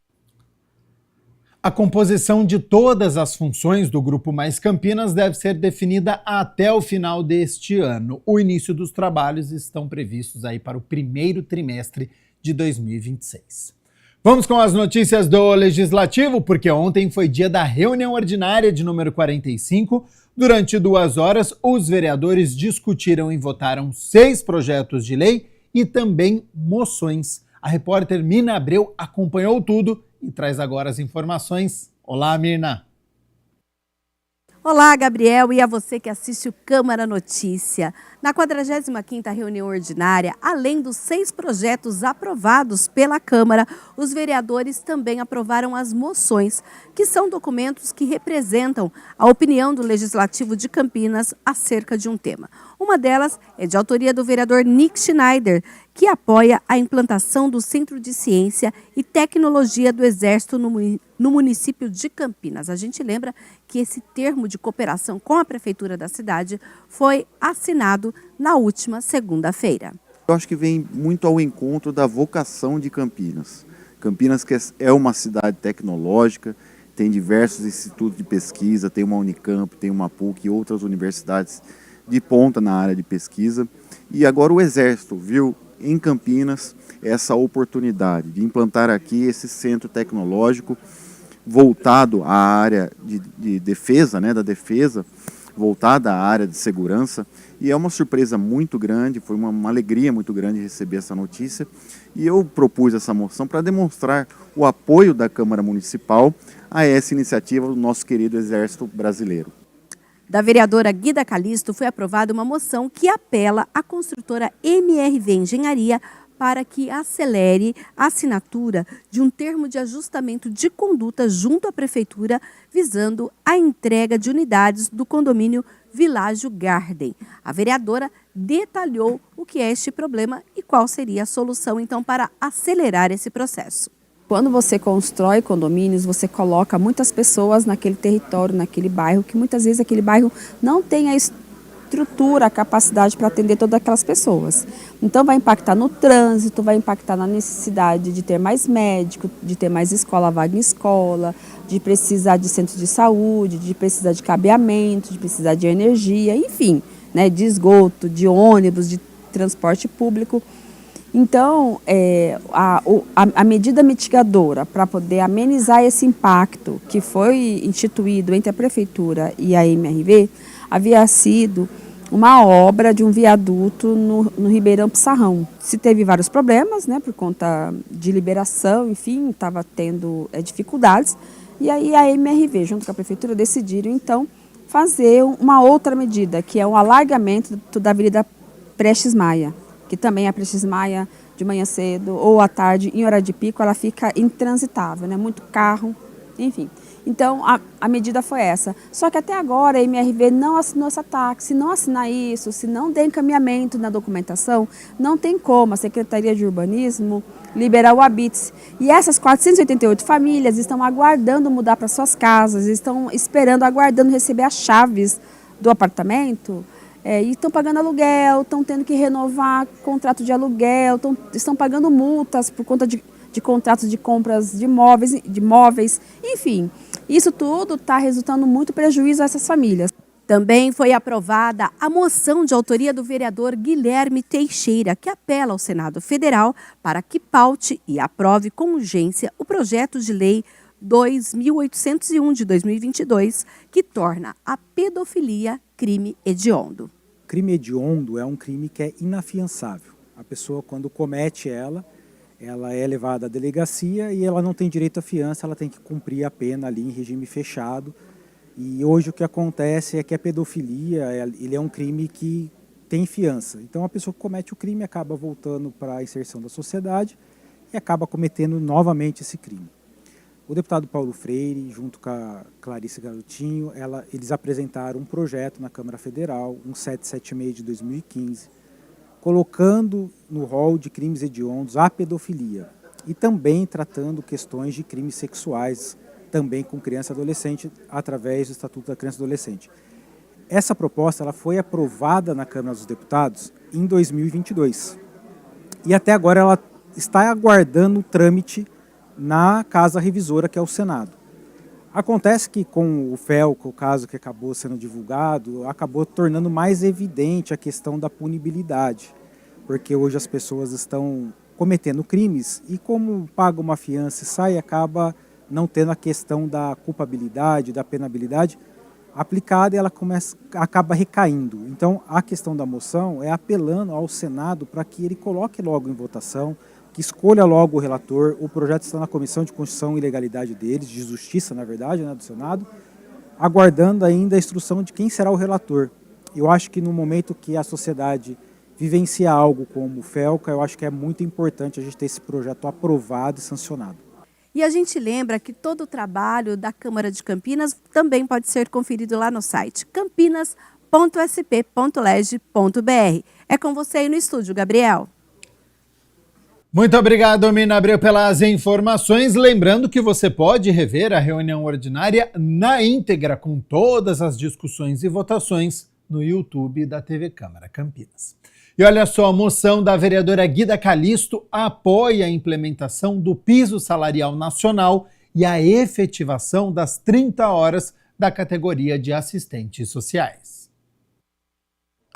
S5: A composição de todas as funções do Grupo Mais Campinas deve ser definida até o final deste ano. O início dos trabalhos estão previstos aí para o primeiro trimestre de 2026. Vamos com as notícias do Legislativo, porque ontem foi dia da reunião ordinária de número 45. Durante 2 horas, os vereadores discutiram e votaram 6 projetos de lei e também moções. A repórter Mirna Abreu acompanhou tudo e traz agora as informações. Olá, Mirna!
S20: Olá, Gabriel, e a você que assiste o Câmara Notícia. Na 45ª reunião ordinária, além dos 6 projetos aprovados pela Câmara, os vereadores também aprovaram as moções, que são documentos que representam a opinião do Legislativo de Campinas acerca de um tema. Uma delas é de autoria do vereador Nick Schneider, que apoia a implantação do Centro de Ciência e Tecnologia do Exército no município de Campinas. A gente lembra que esse termo de cooperação com a Prefeitura da cidade foi assinado na última segunda-feira.
S21: Eu acho que vem muito ao encontro da vocação de Campinas. Campinas que é uma cidade tecnológica, tem diversos institutos de pesquisa, tem uma Unicamp, tem uma PUC e outras universidades de ponta na área de pesquisa. E agora o Exército viu em Campinas essa oportunidade de implantar aqui esse centro tecnológico voltado à área de defesa, né, da defesa, voltada à área de segurança. E é uma surpresa muito grande, foi uma alegria muito grande receber essa notícia. E eu propus essa moção para demonstrar o apoio da Câmara Municipal a essa iniciativa do nosso querido Exército Brasileiro.
S20: Da vereadora Guida Calisto foi aprovada uma moção que apela à construtora MRV Engenharia para que acelere a assinatura de um termo de ajustamento de conduta junto à Prefeitura, visando a entrega de unidades do condomínio Világio Garden. A vereadora detalhou o que é este problema e qual seria a solução, então, para acelerar esse processo.
S22: Quando você constrói condomínios, você coloca muitas pessoas naquele território, naquele bairro, que muitas vezes aquele bairro não tem a estrutura, a capacidade para atender todas aquelas pessoas. Então vai impactar no trânsito, vai impactar na necessidade de ter mais médico, de ter mais escola, vaga em escola, de precisar de centro de saúde, de precisar de cabeamento, de precisar de energia, enfim. né, de esgoto, de ônibus, de transporte público. Então, a medida mitigadora para poder amenizar esse impacto que foi instituído entre a Prefeitura e a MRV havia sido uma obra de um viaduto no Ribeirão Pissarrão. Se teve vários problemas, né, por conta de liberação, enfim, estava tendo dificuldades. E aí a MRV, junto com a Prefeitura, decidiram, então, fazer uma outra medida, que é um alargamento da Avenida Prestes Maia, que também a Prestes Maia, de manhã cedo ou à tarde, em hora de pico, ela fica intransitável, né? Muito carro, enfim. Então, a medida foi essa. Só que até agora a MRV não assinou essa taxa. Se não assinar isso, se não der encaminhamento na documentação, não tem como a Secretaria de Urbanismo liberar o habite. E essas 488 famílias estão aguardando mudar para suas casas, estão esperando, aguardando receber as chaves do apartamento, e estão pagando aluguel, estão tendo que renovar contrato de aluguel, estão pagando multas por conta de contratos de compras de móveis, enfim. Isso tudo está resultando muito prejuízo a essas famílias.
S20: Também foi aprovada a moção de autoria do vereador Guilherme Teixeira, que apela ao Senado Federal para que paute e aprove com urgência o projeto de lei 2.801 de 2022, que torna a pedofilia crime hediondo.
S4: Crime hediondo é um crime que é inafiançável. A pessoa, quando comete ela é levada à delegacia e ela não tem direito à fiança, ela tem que cumprir a pena ali em regime fechado. E hoje o que acontece é que a pedofilia ele é um crime que tem fiança. Então a pessoa que comete o crime acaba voltando para a inserção da sociedade e acaba cometendo novamente esse crime. O deputado Paulo Freire, junto com a Clarice Garotinho, eles apresentaram um projeto na Câmara Federal, 1776 de 2015, colocando no rol de crimes hediondos a pedofilia e também tratando questões de crimes sexuais, também com criança e adolescente, através do Estatuto da Criança e Adolescente. Essa proposta ela foi aprovada na Câmara dos Deputados em 2022 e até agora ela está aguardando o trâmite na Casa Revisora, que é o Senado. Acontece que com o FELCA, o caso que acabou sendo divulgado, acabou tornando mais evidente a questão da punibilidade, porque hoje as pessoas estão cometendo crimes e como paga uma fiança e sai, acaba não tendo a questão da culpabilidade, da penabilidade aplicada e ela acaba recaindo. Então a questão da moção é apelando ao Senado para que ele coloque logo em votação, que escolha logo o relator. O projeto está na Comissão de Constituição e Legalidade deles, de Justiça, na verdade, né, do Senado, aguardando ainda a instrução de quem será o relator. Eu acho que no momento que a sociedade vivencia algo como o FELCA, eu acho que é muito importante a gente ter esse projeto aprovado e sancionado.
S20: E a gente lembra que todo o trabalho da Câmara de Campinas também pode ser conferido lá no site campinas.sp.leg.br. É com você aí no estúdio, Gabriel.
S5: Muito obrigado, Mina Abreu, pelas informações. Lembrando que você pode rever a reunião ordinária na íntegra, com todas as discussões e votações, no YouTube da TV Câmara Campinas. E olha só, a moção da vereadora Guida Calisto apoia a implementação do piso salarial nacional e a efetivação das 30 horas da categoria de assistentes sociais.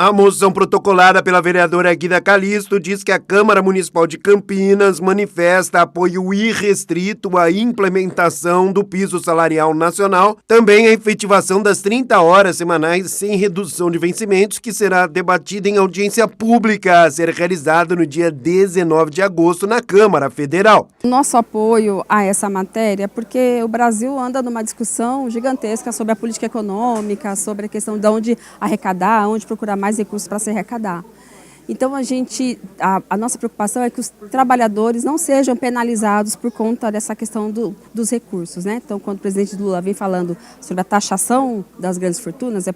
S2: A moção protocolada pela vereadora Guida Calisto diz que a Câmara Municipal de Campinas manifesta apoio irrestrito à implementação do piso salarial nacional, também a efetivação das 30 horas semanais sem redução de vencimentos, que será debatida em audiência pública a ser realizada no dia 19 de agosto na Câmara Federal.
S22: Nosso apoio a essa matéria, porque o Brasil anda numa discussão gigantesca sobre a política econômica, sobre a questão de onde arrecadar, onde procurar mais recursos para se arrecadar. Então a nossa preocupação é que os trabalhadores não sejam penalizados por conta dessa questão dos recursos, né? Então, quando o presidente Lula vem falando sobre a taxação das grandes fortunas,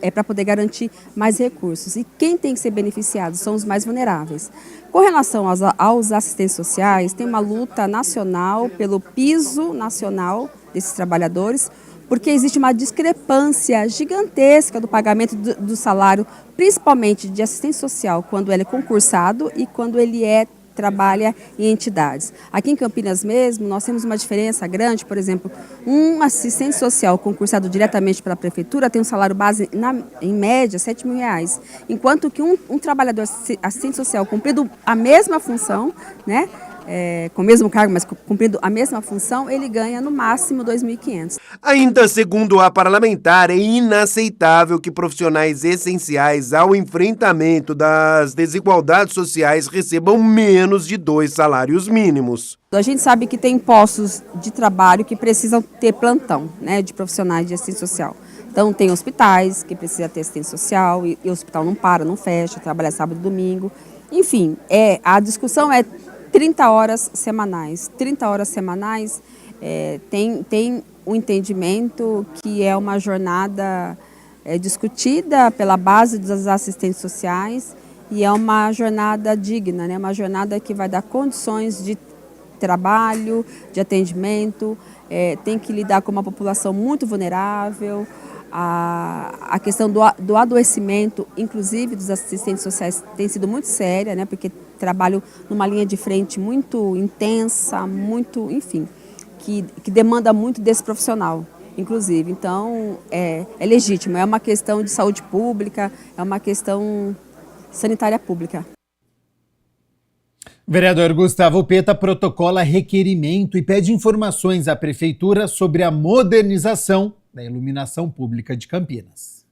S22: é para poder garantir mais recursos. E quem tem que ser beneficiado são os mais vulneráveis. Com relação aos assistentes sociais, tem uma luta nacional pelo piso nacional desses trabalhadores, porque existe uma discrepância gigantesca do pagamento do salário, principalmente de assistente social, quando ele é concursado e quando ele é trabalha em entidades. Aqui em Campinas mesmo, nós temos uma diferença grande, por exemplo, um assistente social concursado diretamente pela prefeitura tem um salário base, em média, R$7.000, enquanto que um trabalhador assistente social cumprindo a mesma função, né, com o mesmo cargo, mas cumprindo a mesma função, ele ganha no máximo R$2.500.
S2: Ainda segundo a parlamentar, é inaceitável que profissionais essenciais ao enfrentamento das desigualdades sociais recebam menos de 2 salários mínimos.
S22: A gente sabe que tem postos de trabalho que precisam ter plantão, né, de profissionais de assistência social. Então tem hospitais que precisam ter assistência social e o hospital não para, não fecha, trabalha sábado e domingo. Enfim, a discussão é 30 horas semanais. 30 horas semanais tem um entendimento que é uma jornada discutida pela base dos assistentes sociais e é uma jornada digna, né? Uma jornada que vai dar condições de trabalho, de atendimento, tem que lidar com uma população muito vulnerável. A questão do adoecimento, inclusive dos assistentes sociais, tem sido muito séria, né? Porque trabalho numa linha de frente muito intensa, muito, enfim, que demanda muito desse profissional, inclusive. Então, é legítimo, é uma questão de saúde pública, é uma questão sanitária pública.
S5: Vereador Gustavo Peta protocola requerimento e pede informações à Prefeitura sobre a modernização da iluminação pública de Campinas.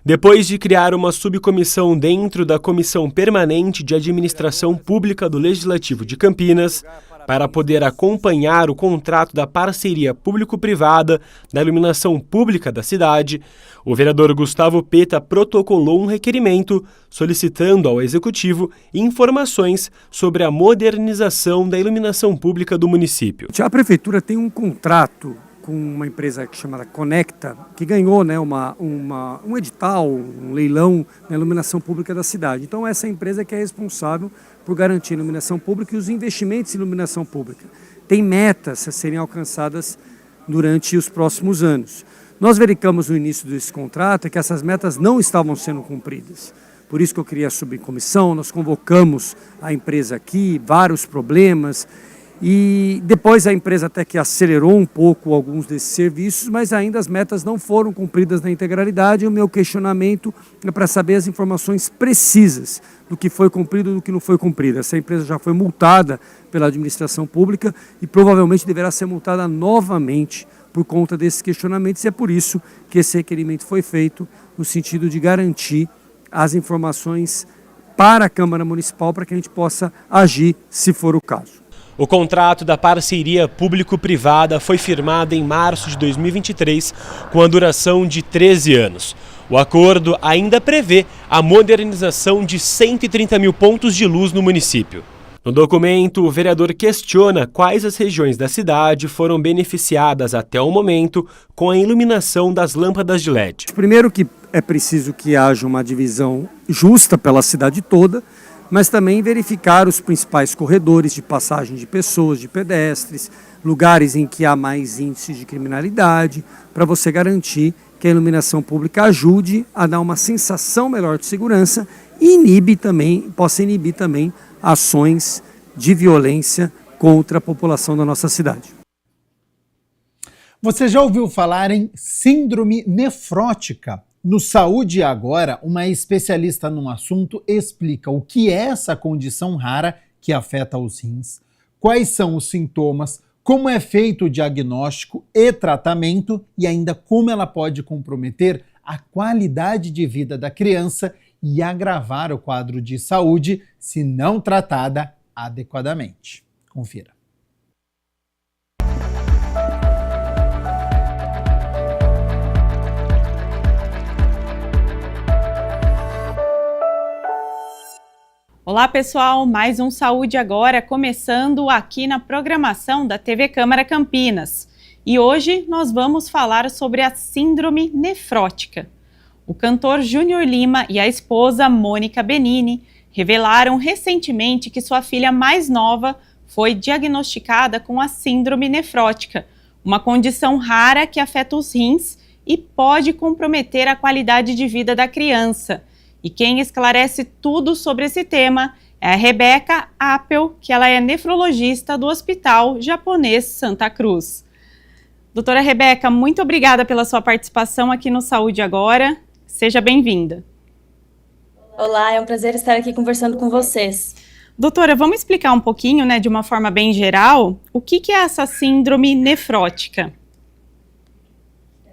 S6: Depois de criar uma subcomissão dentro da Comissão Permanente de Administração Pública do Legislativo de Campinas, para poder acompanhar o contrato da parceria público-privada na iluminação pública da cidade, o vereador Gustavo Peta protocolou um requerimento solicitando ao Executivo informações sobre a modernização da iluminação pública do município.
S7: A Prefeitura tem um contrato com uma empresa chamada Conecta, que ganhou, né, um edital, um leilão na iluminação pública da cidade. Então essa empresa que é responsável por garantir a iluminação pública e os investimentos em iluminação pública. Tem metas a serem alcançadas durante os próximos anos. Nós verificamos no início desse contrato que essas metas não estavam sendo cumpridas. Por isso que eu criei a subcomissão, nós convocamos a empresa aqui, vários problemas, e depois a empresa até que acelerou um pouco alguns desses serviços, mas ainda as metas não foram cumpridas na integralidade. E o meu questionamento é para saber as informações precisas do que foi cumprido e do que não foi cumprido. Essa empresa já foi multada pela administração pública e provavelmente deverá ser multada novamente por conta desses questionamentos. E é por isso que esse requerimento foi feito no sentido de garantir as informações para a Câmara Municipal para que a gente possa agir se for o caso.
S6: O contrato da parceria público-privada foi firmado em março de 2023, com a duração de 13 anos. O acordo ainda prevê a modernização de 130 mil pontos de luz no município. No documento, o vereador questiona quais as regiões da cidade foram beneficiadas até o momento com a iluminação das lâmpadas de LED.
S7: Primeiro que é preciso que haja uma divisão justa pela cidade toda, mas também verificar os principais corredores de passagem de pessoas, de pedestres, lugares em que há mais índices de criminalidade, para você garantir que a iluminação pública ajude a dar uma sensação melhor de segurança e possa inibir também ações de violência contra a população da nossa cidade.
S5: Você já ouviu falar em síndrome nefrótica? No Saúde Agora, uma especialista no assunto explica o que é essa condição rara que afeta os rins, quais são os sintomas, como é feito o diagnóstico e tratamento e ainda como ela pode comprometer a qualidade de vida da criança e agravar o quadro de saúde se não tratada adequadamente. Confira.
S1: Olá pessoal, mais um Saúde Agora começando aqui na programação da TV Câmara Campinas. E hoje nós vamos falar sobre a síndrome nefrótica. O cantor Júnior Lima e a esposa Mônica Benini revelaram recentemente que sua filha mais nova foi diagnosticada com a síndrome nefrótica, uma condição rara que afeta os rins e pode comprometer a qualidade de vida da criança. E quem esclarece tudo sobre esse tema é a Rebeca Appel, que ela é nefrologista do Hospital Japonês Santa Cruz. Doutora Rebeca, muito obrigada pela sua participação aqui no Saúde Agora. Seja bem-vinda.
S8: Olá, é um prazer estar aqui conversando com vocês.
S1: Doutora, vamos explicar um pouquinho, de uma forma bem geral, o que é essa síndrome nefrótica?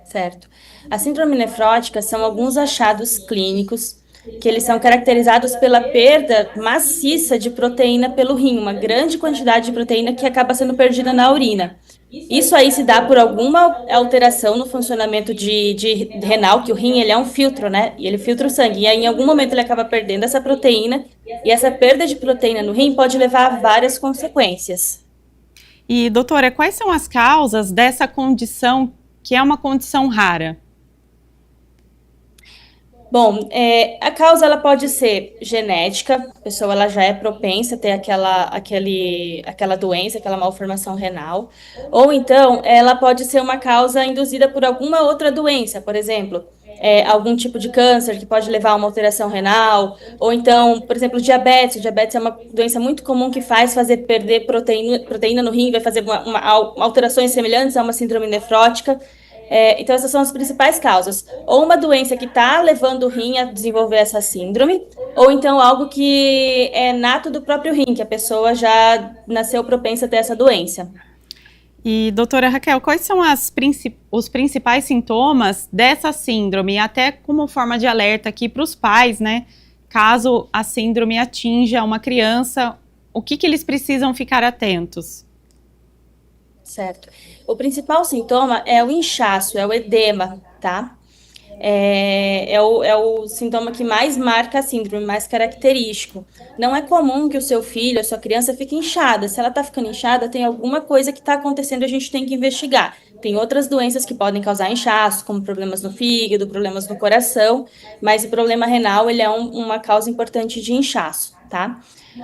S8: Certo. A síndrome nefrótica são alguns achados clínicos que eles são caracterizados pela perda maciça de proteína pelo rim, uma grande quantidade de proteína que acaba sendo perdida na urina. Isso aí se dá por alguma alteração no funcionamento de renal, que o rim ele é um filtro, né? E ele filtra o sangue. E aí, em algum momento ele acaba perdendo essa proteína, e essa perda de proteína no rim pode levar a várias consequências.
S1: E, doutora, quais são as causas dessa condição, que é uma condição rara?
S8: Bom, a causa ela pode ser genética, a pessoa ela já é propensa a ter aquela doença, aquela malformação renal, ou então ela pode ser uma causa induzida por alguma outra doença, por exemplo, algum tipo de câncer que pode levar a uma alteração renal, ou então, por exemplo, diabetes. O diabetes é uma doença muito comum que faz fazer perder proteína no rim, vai fazer alterações semelhantes a uma síndrome nefrótica. Então, essas são as principais causas. Ou uma doença que está levando o rim a desenvolver essa síndrome, ou então algo que é nato do próprio rim, que a pessoa já nasceu propensa a ter essa doença.
S1: E, doutora Raquel, quais são os principais sintomas dessa síndrome, até como forma de alerta aqui para os pais, caso a síndrome atinja uma criança, o que eles precisam ficar atentos?
S8: Certo. O principal sintoma é o inchaço, é o edema, tá? É o sintoma que mais marca a síndrome, mais característico. Não é comum que o seu filho, a sua criança fique inchada. Se ela está ficando inchada, tem alguma coisa que está acontecendo e a gente tem que investigar. Tem outras doenças que podem causar inchaço, como problemas no fígado, problemas no coração, mas o problema renal ele é uma causa importante de inchaço, tá?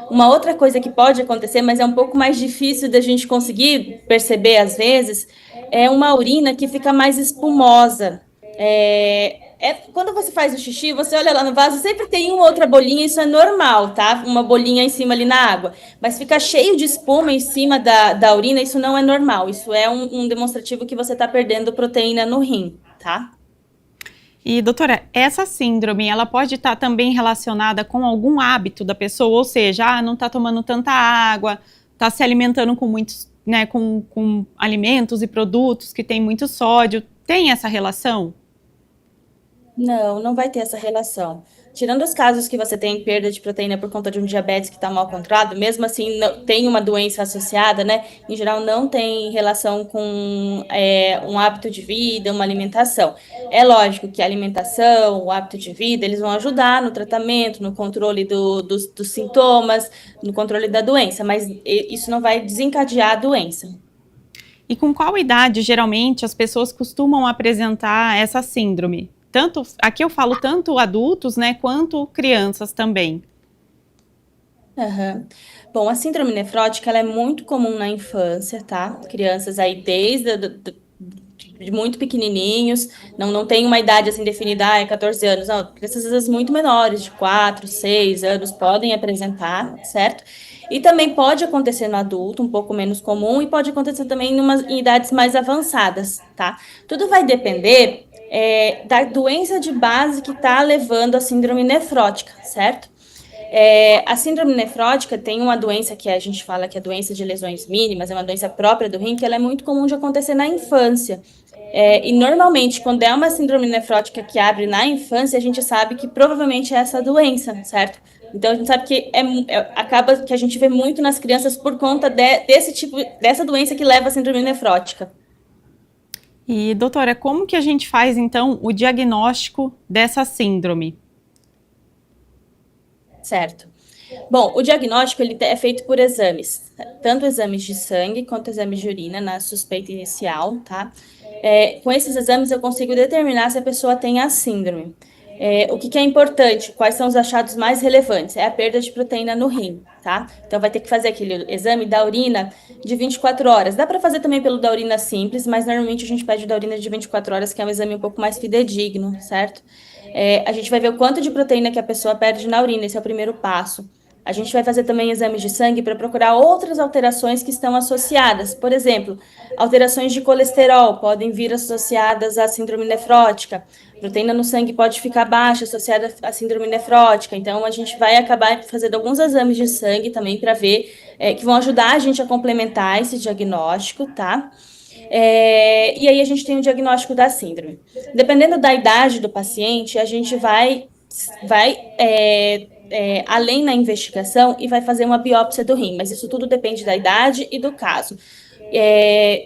S8: Uma outra coisa que pode acontecer, mas é um pouco mais difícil da gente conseguir perceber às vezes, é uma urina que fica mais espumosa. Quando você faz o xixi, você olha lá no vaso, sempre tem uma outra bolinha, isso é normal, tá? Uma bolinha em cima ali na água. Mas fica cheio de espuma em cima da urina, isso não é normal. Isso é um demonstrativo que você está perdendo proteína no rim, tá?
S1: E, doutora, essa síndrome, ela pode estar também relacionada com algum hábito da pessoa, ou seja, não está tomando tanta água, está se alimentando com muitos, com alimentos e produtos que têm muito sódio. Tem essa relação?
S8: Não, não vai ter essa relação. Tirando os casos que você tem perda de proteína por conta de um diabetes que está mal controlado, mesmo assim tem uma doença associada, em geral não tem relação com um hábito de vida, uma alimentação. É lógico que a alimentação, o hábito de vida, eles vão ajudar no tratamento, no controle dos sintomas, no controle da doença, mas isso não vai desencadear a doença.
S1: E com qual idade, geralmente, as pessoas costumam apresentar essa síndrome? Aqui eu falo tanto adultos, quanto crianças também.
S8: Uhum. Bom, a síndrome nefrótica ela é muito comum na infância, tá? Crianças aí desde de muito pequenininhos, não tem uma idade assim definida, 14 anos, não, crianças às vezes muito menores, de 4, 6 anos, podem apresentar, certo? E também pode acontecer no adulto, um pouco menos comum, e pode acontecer também em idades mais avançadas, tá? Tudo vai depender da doença de base que está levando a síndrome nefrótica, certo? A síndrome nefrótica tem uma doença que a gente fala que é doença de lesões mínimas, é uma doença própria do rim, que ela é muito comum de acontecer na infância. E normalmente, quando é uma síndrome nefrótica que abre na infância, a gente sabe que provavelmente é essa doença, certo? Então, a gente sabe que acaba que a gente vê muito nas crianças por conta dessa doença que leva à síndrome nefrótica.
S1: E, doutora, como que a gente faz, então, o diagnóstico dessa síndrome?
S8: Certo. Bom, o diagnóstico ele é feito por exames, tanto exames de sangue quanto exames de urina na suspeita inicial, tá? Com esses exames eu consigo determinar se a pessoa tem a síndrome. O que é importante, quais são os achados mais relevantes? É a perda de proteína no rim, tá? Então vai ter que fazer aquele exame da urina de 24 horas. Dá para fazer também pelo da urina simples, mas normalmente a gente pede o da urina de 24 horas, que é um exame um pouco mais fidedigno, certo? A gente vai ver o quanto de proteína que a pessoa perde na urina, esse é o primeiro passo. A gente vai fazer também exames de sangue para procurar outras alterações que estão associadas. Por exemplo, alterações de colesterol podem vir associadas à síndrome nefrótica. Proteína no sangue pode ficar baixa associada à síndrome nefrótica. Então, a gente vai acabar fazendo alguns exames de sangue também para ver, que vão ajudar a gente a complementar esse diagnóstico, tá? E aí a gente tem o diagnóstico da síndrome. Dependendo da idade do paciente, a gente vai além na investigação e vai fazer uma biópsia do rim, mas isso tudo depende da idade e do caso.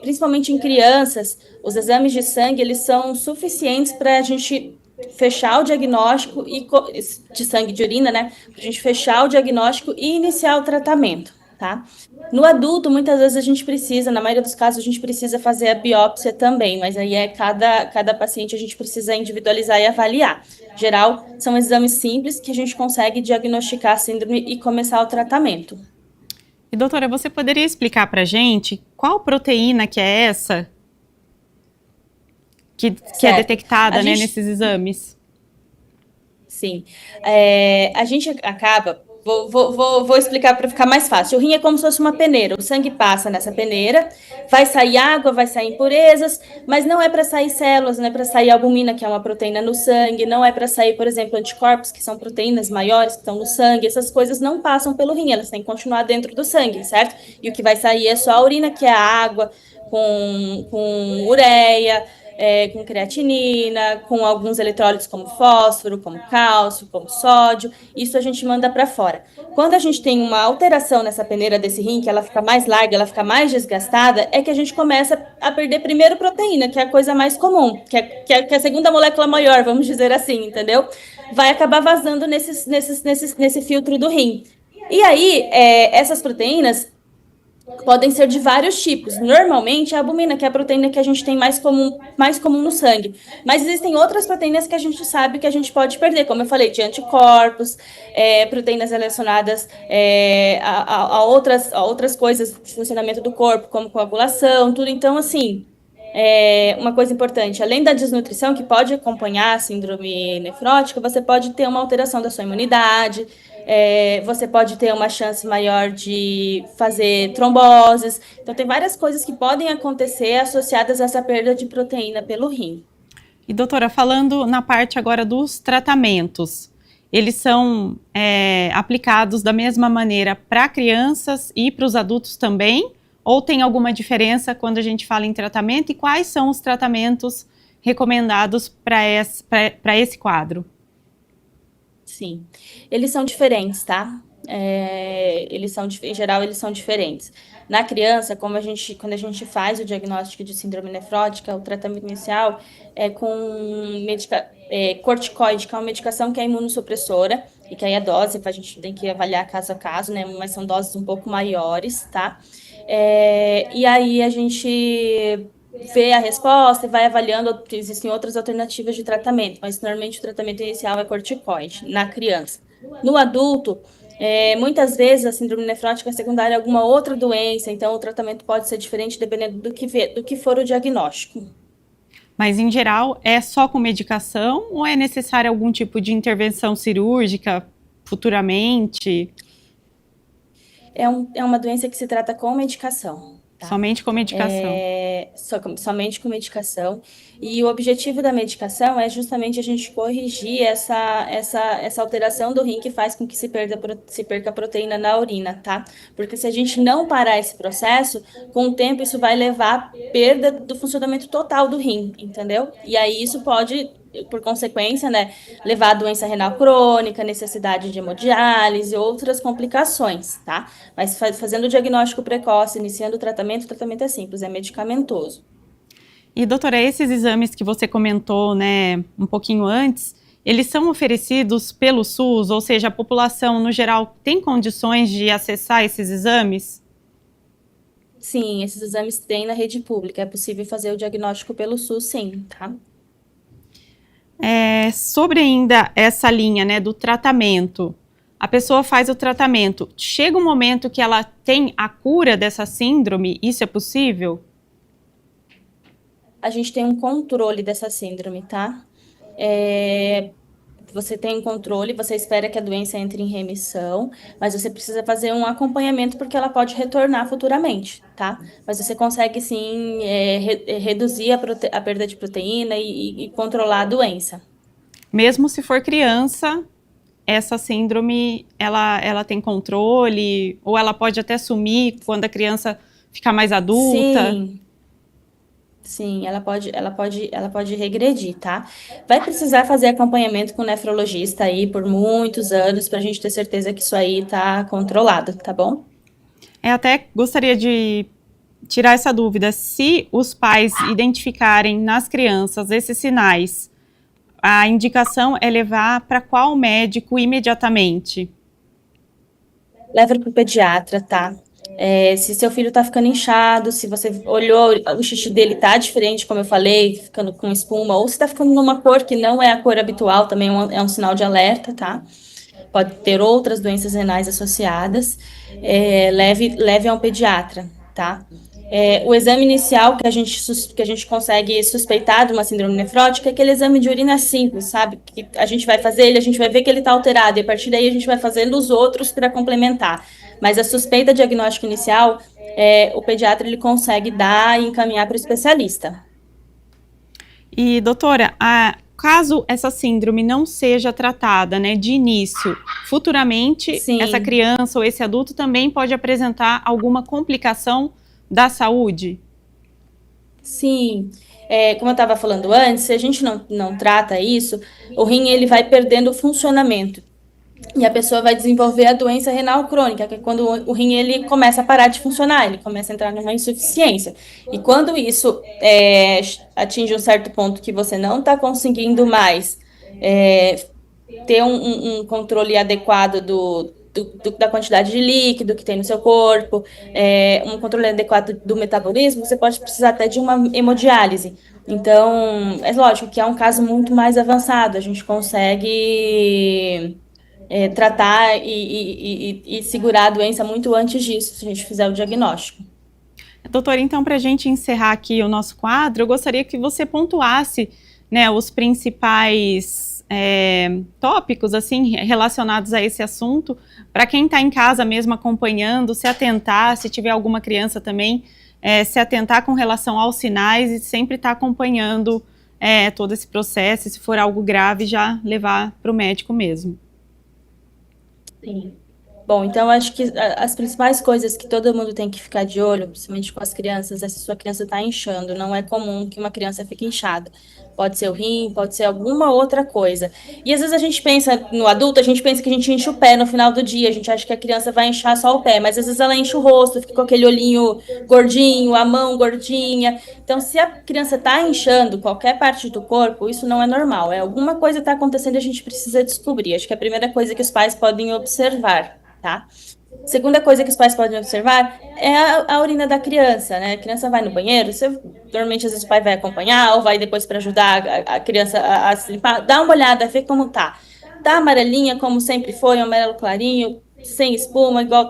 S8: Principalmente em crianças, os exames de sangue, eles são suficientes para a gente fechar o diagnóstico de sangue de urina, né? Para a gente fechar o diagnóstico e iniciar o tratamento, tá? No adulto, muitas vezes a gente precisa, na maioria dos casos, a gente precisa fazer a biópsia também, mas aí cada paciente a gente precisa individualizar e avaliar. Em geral, são exames simples que a gente consegue diagnosticar a síndrome e começar o tratamento.
S1: E doutora, você poderia explicar para a gente qual proteína que é essa que é detectada, né, nesses exames?
S8: Sim. A gente acaba... Vou explicar para ficar mais fácil. O rim é como se fosse uma peneira. O sangue passa nessa peneira, vai sair água, vai sair impurezas, mas não é para sair células, não é para sair albumina, que é uma proteína no sangue, não é para sair, por exemplo, anticorpos, que são proteínas maiores que estão no sangue. Essas coisas não passam pelo rim, elas têm que continuar dentro do sangue, certo? E o que vai sair é só a urina, que é a água com ureia, com creatinina, com alguns eletrólitos como fósforo, como cálcio, como sódio. Isso a gente manda para fora. Quando a gente tem uma alteração nessa peneira desse rim, que ela fica mais larga, ela fica mais desgastada, é que a gente começa a perder primeiro proteína, que é a coisa mais comum, que é a segunda molécula maior, vamos dizer assim, entendeu? Vai acabar vazando nesse filtro do rim. E aí, essas proteínas podem ser de vários tipos. Normalmente, a albumina, que é a proteína que a gente tem mais comum no sangue. Mas existem outras proteínas que a gente sabe que a gente pode perder, como eu falei, de anticorpos, proteínas relacionadas a outras coisas de funcionamento do corpo, como coagulação, tudo. Então, assim, uma coisa importante, além da desnutrição, que pode acompanhar a síndrome nefrótica, você pode ter uma alteração da sua imunidade, você pode ter uma chance maior de fazer tromboses. Então, tem várias coisas que podem acontecer associadas a essa perda de proteína pelo rim.
S1: E, doutora, falando na parte agora dos tratamentos, eles são aplicados da mesma maneira para crianças e para os adultos também? Ou tem alguma diferença quando a gente fala em tratamento? E quais são os tratamentos recomendados para esse quadro?
S8: Sim, eles são diferentes, tá? Em geral, eles são diferentes. Na criança, quando a gente faz o diagnóstico de síndrome nefrótica, o tratamento inicial é com corticoide, que é uma medicação que é imunossupressora, e que aí a dose, a gente tem que avaliar caso a caso, né? Mas são doses um pouco maiores, tá? E aí a gente vê a resposta e vai avaliando, existem outras alternativas de tratamento, mas normalmente o tratamento inicial é corticoide na criança. No adulto, muitas vezes a síndrome nefrótica é secundária a alguma outra doença, então o tratamento pode ser diferente dependendo do que for o diagnóstico.
S1: Mas, em geral, é só com medicação ou é necessário algum tipo de intervenção cirúrgica futuramente?
S8: É uma doença que se trata com medicação. Tá?
S1: Somente com medicação?
S8: Somente com medicação. E o objetivo da medicação é justamente a gente corrigir essa alteração do rim que faz com que se perca a proteína na urina, tá? Porque se a gente não parar esse processo, com o tempo isso vai levar à perda do funcionamento total do rim, entendeu? E aí isso pode, por consequência, né, levar a doença renal crônica, necessidade de hemodiálise e outras complicações, tá? Mas fazendo o diagnóstico precoce, iniciando o tratamento é simples, é medicamentoso.
S1: E, doutora, esses exames que você comentou, né, um pouquinho antes, eles são oferecidos pelo SUS, ou seja, a população, no geral, tem condições de acessar esses exames?
S8: Sim, esses exames tem na rede pública, é possível fazer o diagnóstico pelo SUS, sim, tá?
S1: Sobre ainda essa linha, né, do tratamento, a pessoa faz o tratamento, chega um momento que ela tem a cura dessa síndrome, isso é possível?
S8: A gente tem um controle dessa síndrome, tá? você tem um controle, você espera que a doença entre em remissão, mas você precisa fazer um acompanhamento porque ela pode retornar futuramente, tá? Mas você consegue, sim, reduzir a perda de proteína e controlar a doença.
S1: Mesmo se for criança, essa síndrome, ela tem controle? Ou ela pode até sumir quando a criança ficar mais adulta?
S8: Sim, ela pode regredir, tá? Vai precisar fazer acompanhamento com o nefrologista aí por muitos anos para a gente ter certeza que isso aí tá controlado, tá bom?
S1: Até gostaria de tirar essa dúvida. Se os pais identificarem nas crianças esses sinais, a indicação é levar para qual médico imediatamente?
S8: Leva para o pediatra, tá? Se seu filho tá ficando inchado, se você olhou, o xixi dele tá diferente, como eu falei, ficando com espuma, ou se tá ficando numa cor que não é a cor habitual, também é um sinal de alerta, tá? Pode ter outras doenças renais associadas, leve a um pediatra, tá? O exame inicial que a gente consegue suspeitar de uma síndrome nefrótica é aquele exame de urina simples, sabe? Que a gente vai fazer ele, a gente vai ver que ele está alterado, e a partir daí a gente vai fazendo os outros para complementar. Mas a suspeita diagnóstica inicial, o pediatra ele consegue dar e encaminhar para o especialista.
S1: E, doutora, caso essa síndrome não seja tratada, né, de início, futuramente, essa criança ou esse adulto também pode apresentar alguma complicação da saúde?
S8: Sim, como eu estava falando antes, se a gente não trata isso, o rim ele vai perdendo o funcionamento e a pessoa vai desenvolver a doença renal crônica, que é quando o rim ele começa a parar de funcionar, ele começa a entrar numa insuficiência. E quando isso atinge um certo ponto que você não está conseguindo mais ter um controle adequado da quantidade de líquido que tem no seu corpo, um controle adequado do metabolismo, você pode precisar até de uma hemodiálise. Então, é lógico que é um caso muito mais avançado, a gente consegue tratar e segurar a doença muito antes disso, se a gente fizer o diagnóstico.
S1: Doutora, então, para a gente encerrar aqui o nosso quadro, eu gostaria que você pontuasse, né, os principais tópicos assim relacionados a esse assunto, para quem está em casa mesmo acompanhando, se atentar, se tiver alguma criança também, se atentar com relação aos sinais e sempre estar acompanhando todo esse processo, e se for algo grave, já levar para o médico mesmo.
S8: Sim. Bom, então acho que as principais coisas que todo mundo tem que ficar de olho, principalmente com as crianças, é se sua criança está inchando. Não é comum que uma criança fique inchada. Pode ser o rim, pode ser alguma outra coisa. E às vezes a gente pensa, no adulto, a gente pensa que a gente enche o pé no final do dia, a gente acha que a criança vai inchar só o pé, mas às vezes ela enche o rosto, fica com aquele olhinho gordinho, a mão gordinha. Então, se a criança está inchando qualquer parte do corpo, isso não é normal. Alguma coisa está acontecendo e a gente precisa descobrir. Acho que é a primeira coisa que os pais podem observar. Tá? Segunda coisa que os pais podem observar é a urina da criança, né? A criança vai no banheiro, normalmente às vezes o pai vai acompanhar ou vai depois para ajudar a criança a se limpar, dá uma olhada, vê como tá. Tá amarelinha, como sempre foi, um amarelo clarinho, sem espuma, igual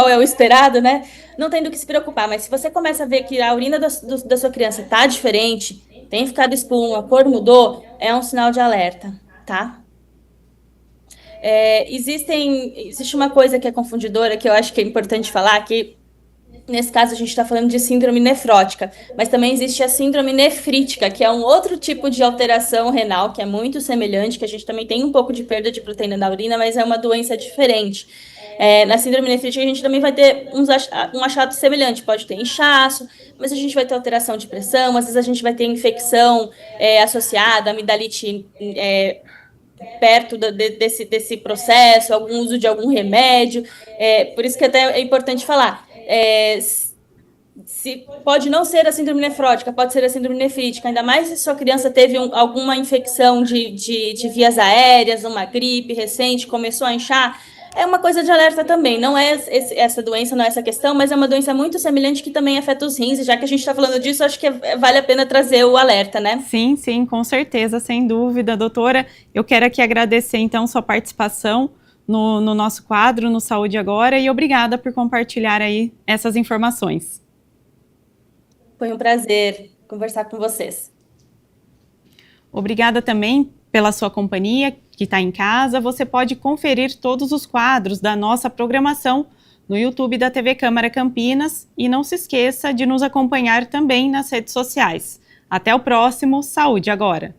S8: é o esperado, né? Não tem do que se preocupar, mas se você começa a ver que a urina da sua criança tá diferente, tem ficado espuma, a cor mudou, é um sinal de alerta, tá? Existe uma coisa que é confundidora, que eu acho que é importante falar, que nesse caso a gente está falando de síndrome nefrótica, mas também existe a síndrome nefrítica, que é um outro tipo de alteração renal, que é muito semelhante, que a gente também tem um pouco de perda de proteína na urina, mas é uma doença diferente. Na síndrome nefrítica a gente também vai ter um achado semelhante, pode ter inchaço, mas a gente vai ter alteração de pressão, às vezes a gente vai ter infecção associada, amidalite perto desse processo, algum uso de algum remédio, por isso que até é importante falar, pode não ser a síndrome nefrótica, pode ser a síndrome nefrítica, ainda mais se sua criança teve alguma infecção de vias aéreas, uma gripe recente, começou a inchar, é uma coisa de alerta também, não é essa doença, não é essa questão, mas é uma doença muito semelhante que também afeta os rins, e já que a gente está falando disso, acho que vale a pena trazer o alerta, né?
S1: Sim, sim, com certeza, sem dúvida, doutora. Eu quero aqui agradecer, então, sua participação no nosso quadro, no Saúde Agora, e obrigada por compartilhar aí essas informações.
S8: Foi um prazer conversar com vocês.
S1: Obrigada também pela sua companhia, que está em casa. Você pode conferir todos os quadros da nossa programação no YouTube da TV Câmara Campinas e não se esqueça de nos acompanhar também nas redes sociais. Até o próximo Saúde Agora!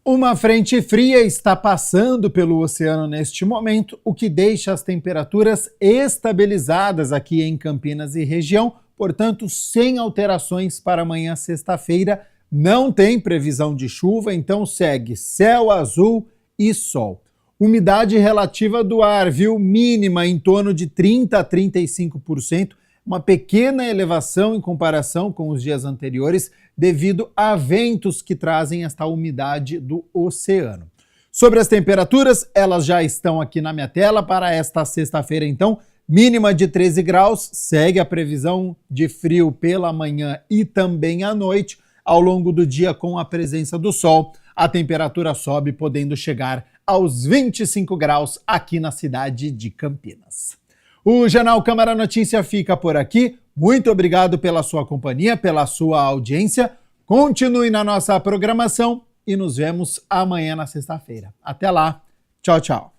S5: Uma frente fria está passando pelo oceano neste momento, o que deixa as temperaturas estabilizadas aqui em Campinas e região, portanto, sem alterações para amanhã, sexta-feira. Não tem previsão de chuva, então segue céu azul e sol. Umidade relativa do ar, viu? Mínima em torno de 30% a 35%, uma pequena elevação em comparação com os dias anteriores, devido a ventos que trazem esta umidade do oceano. Sobre as temperaturas, elas já estão aqui na minha tela para esta sexta-feira, então, mínima de 13 graus, segue a previsão de frio pela manhã e também à noite. Ao longo do dia, com a presença do sol, a temperatura sobe, podendo chegar aos 25 graus aqui na cidade de Campinas. O Jornal Câmara Notícia fica por aqui. Muito obrigado pela sua companhia, pela sua audiência. Continue na nossa programação e nos vemos amanhã na sexta-feira. Até lá. Tchau, tchau.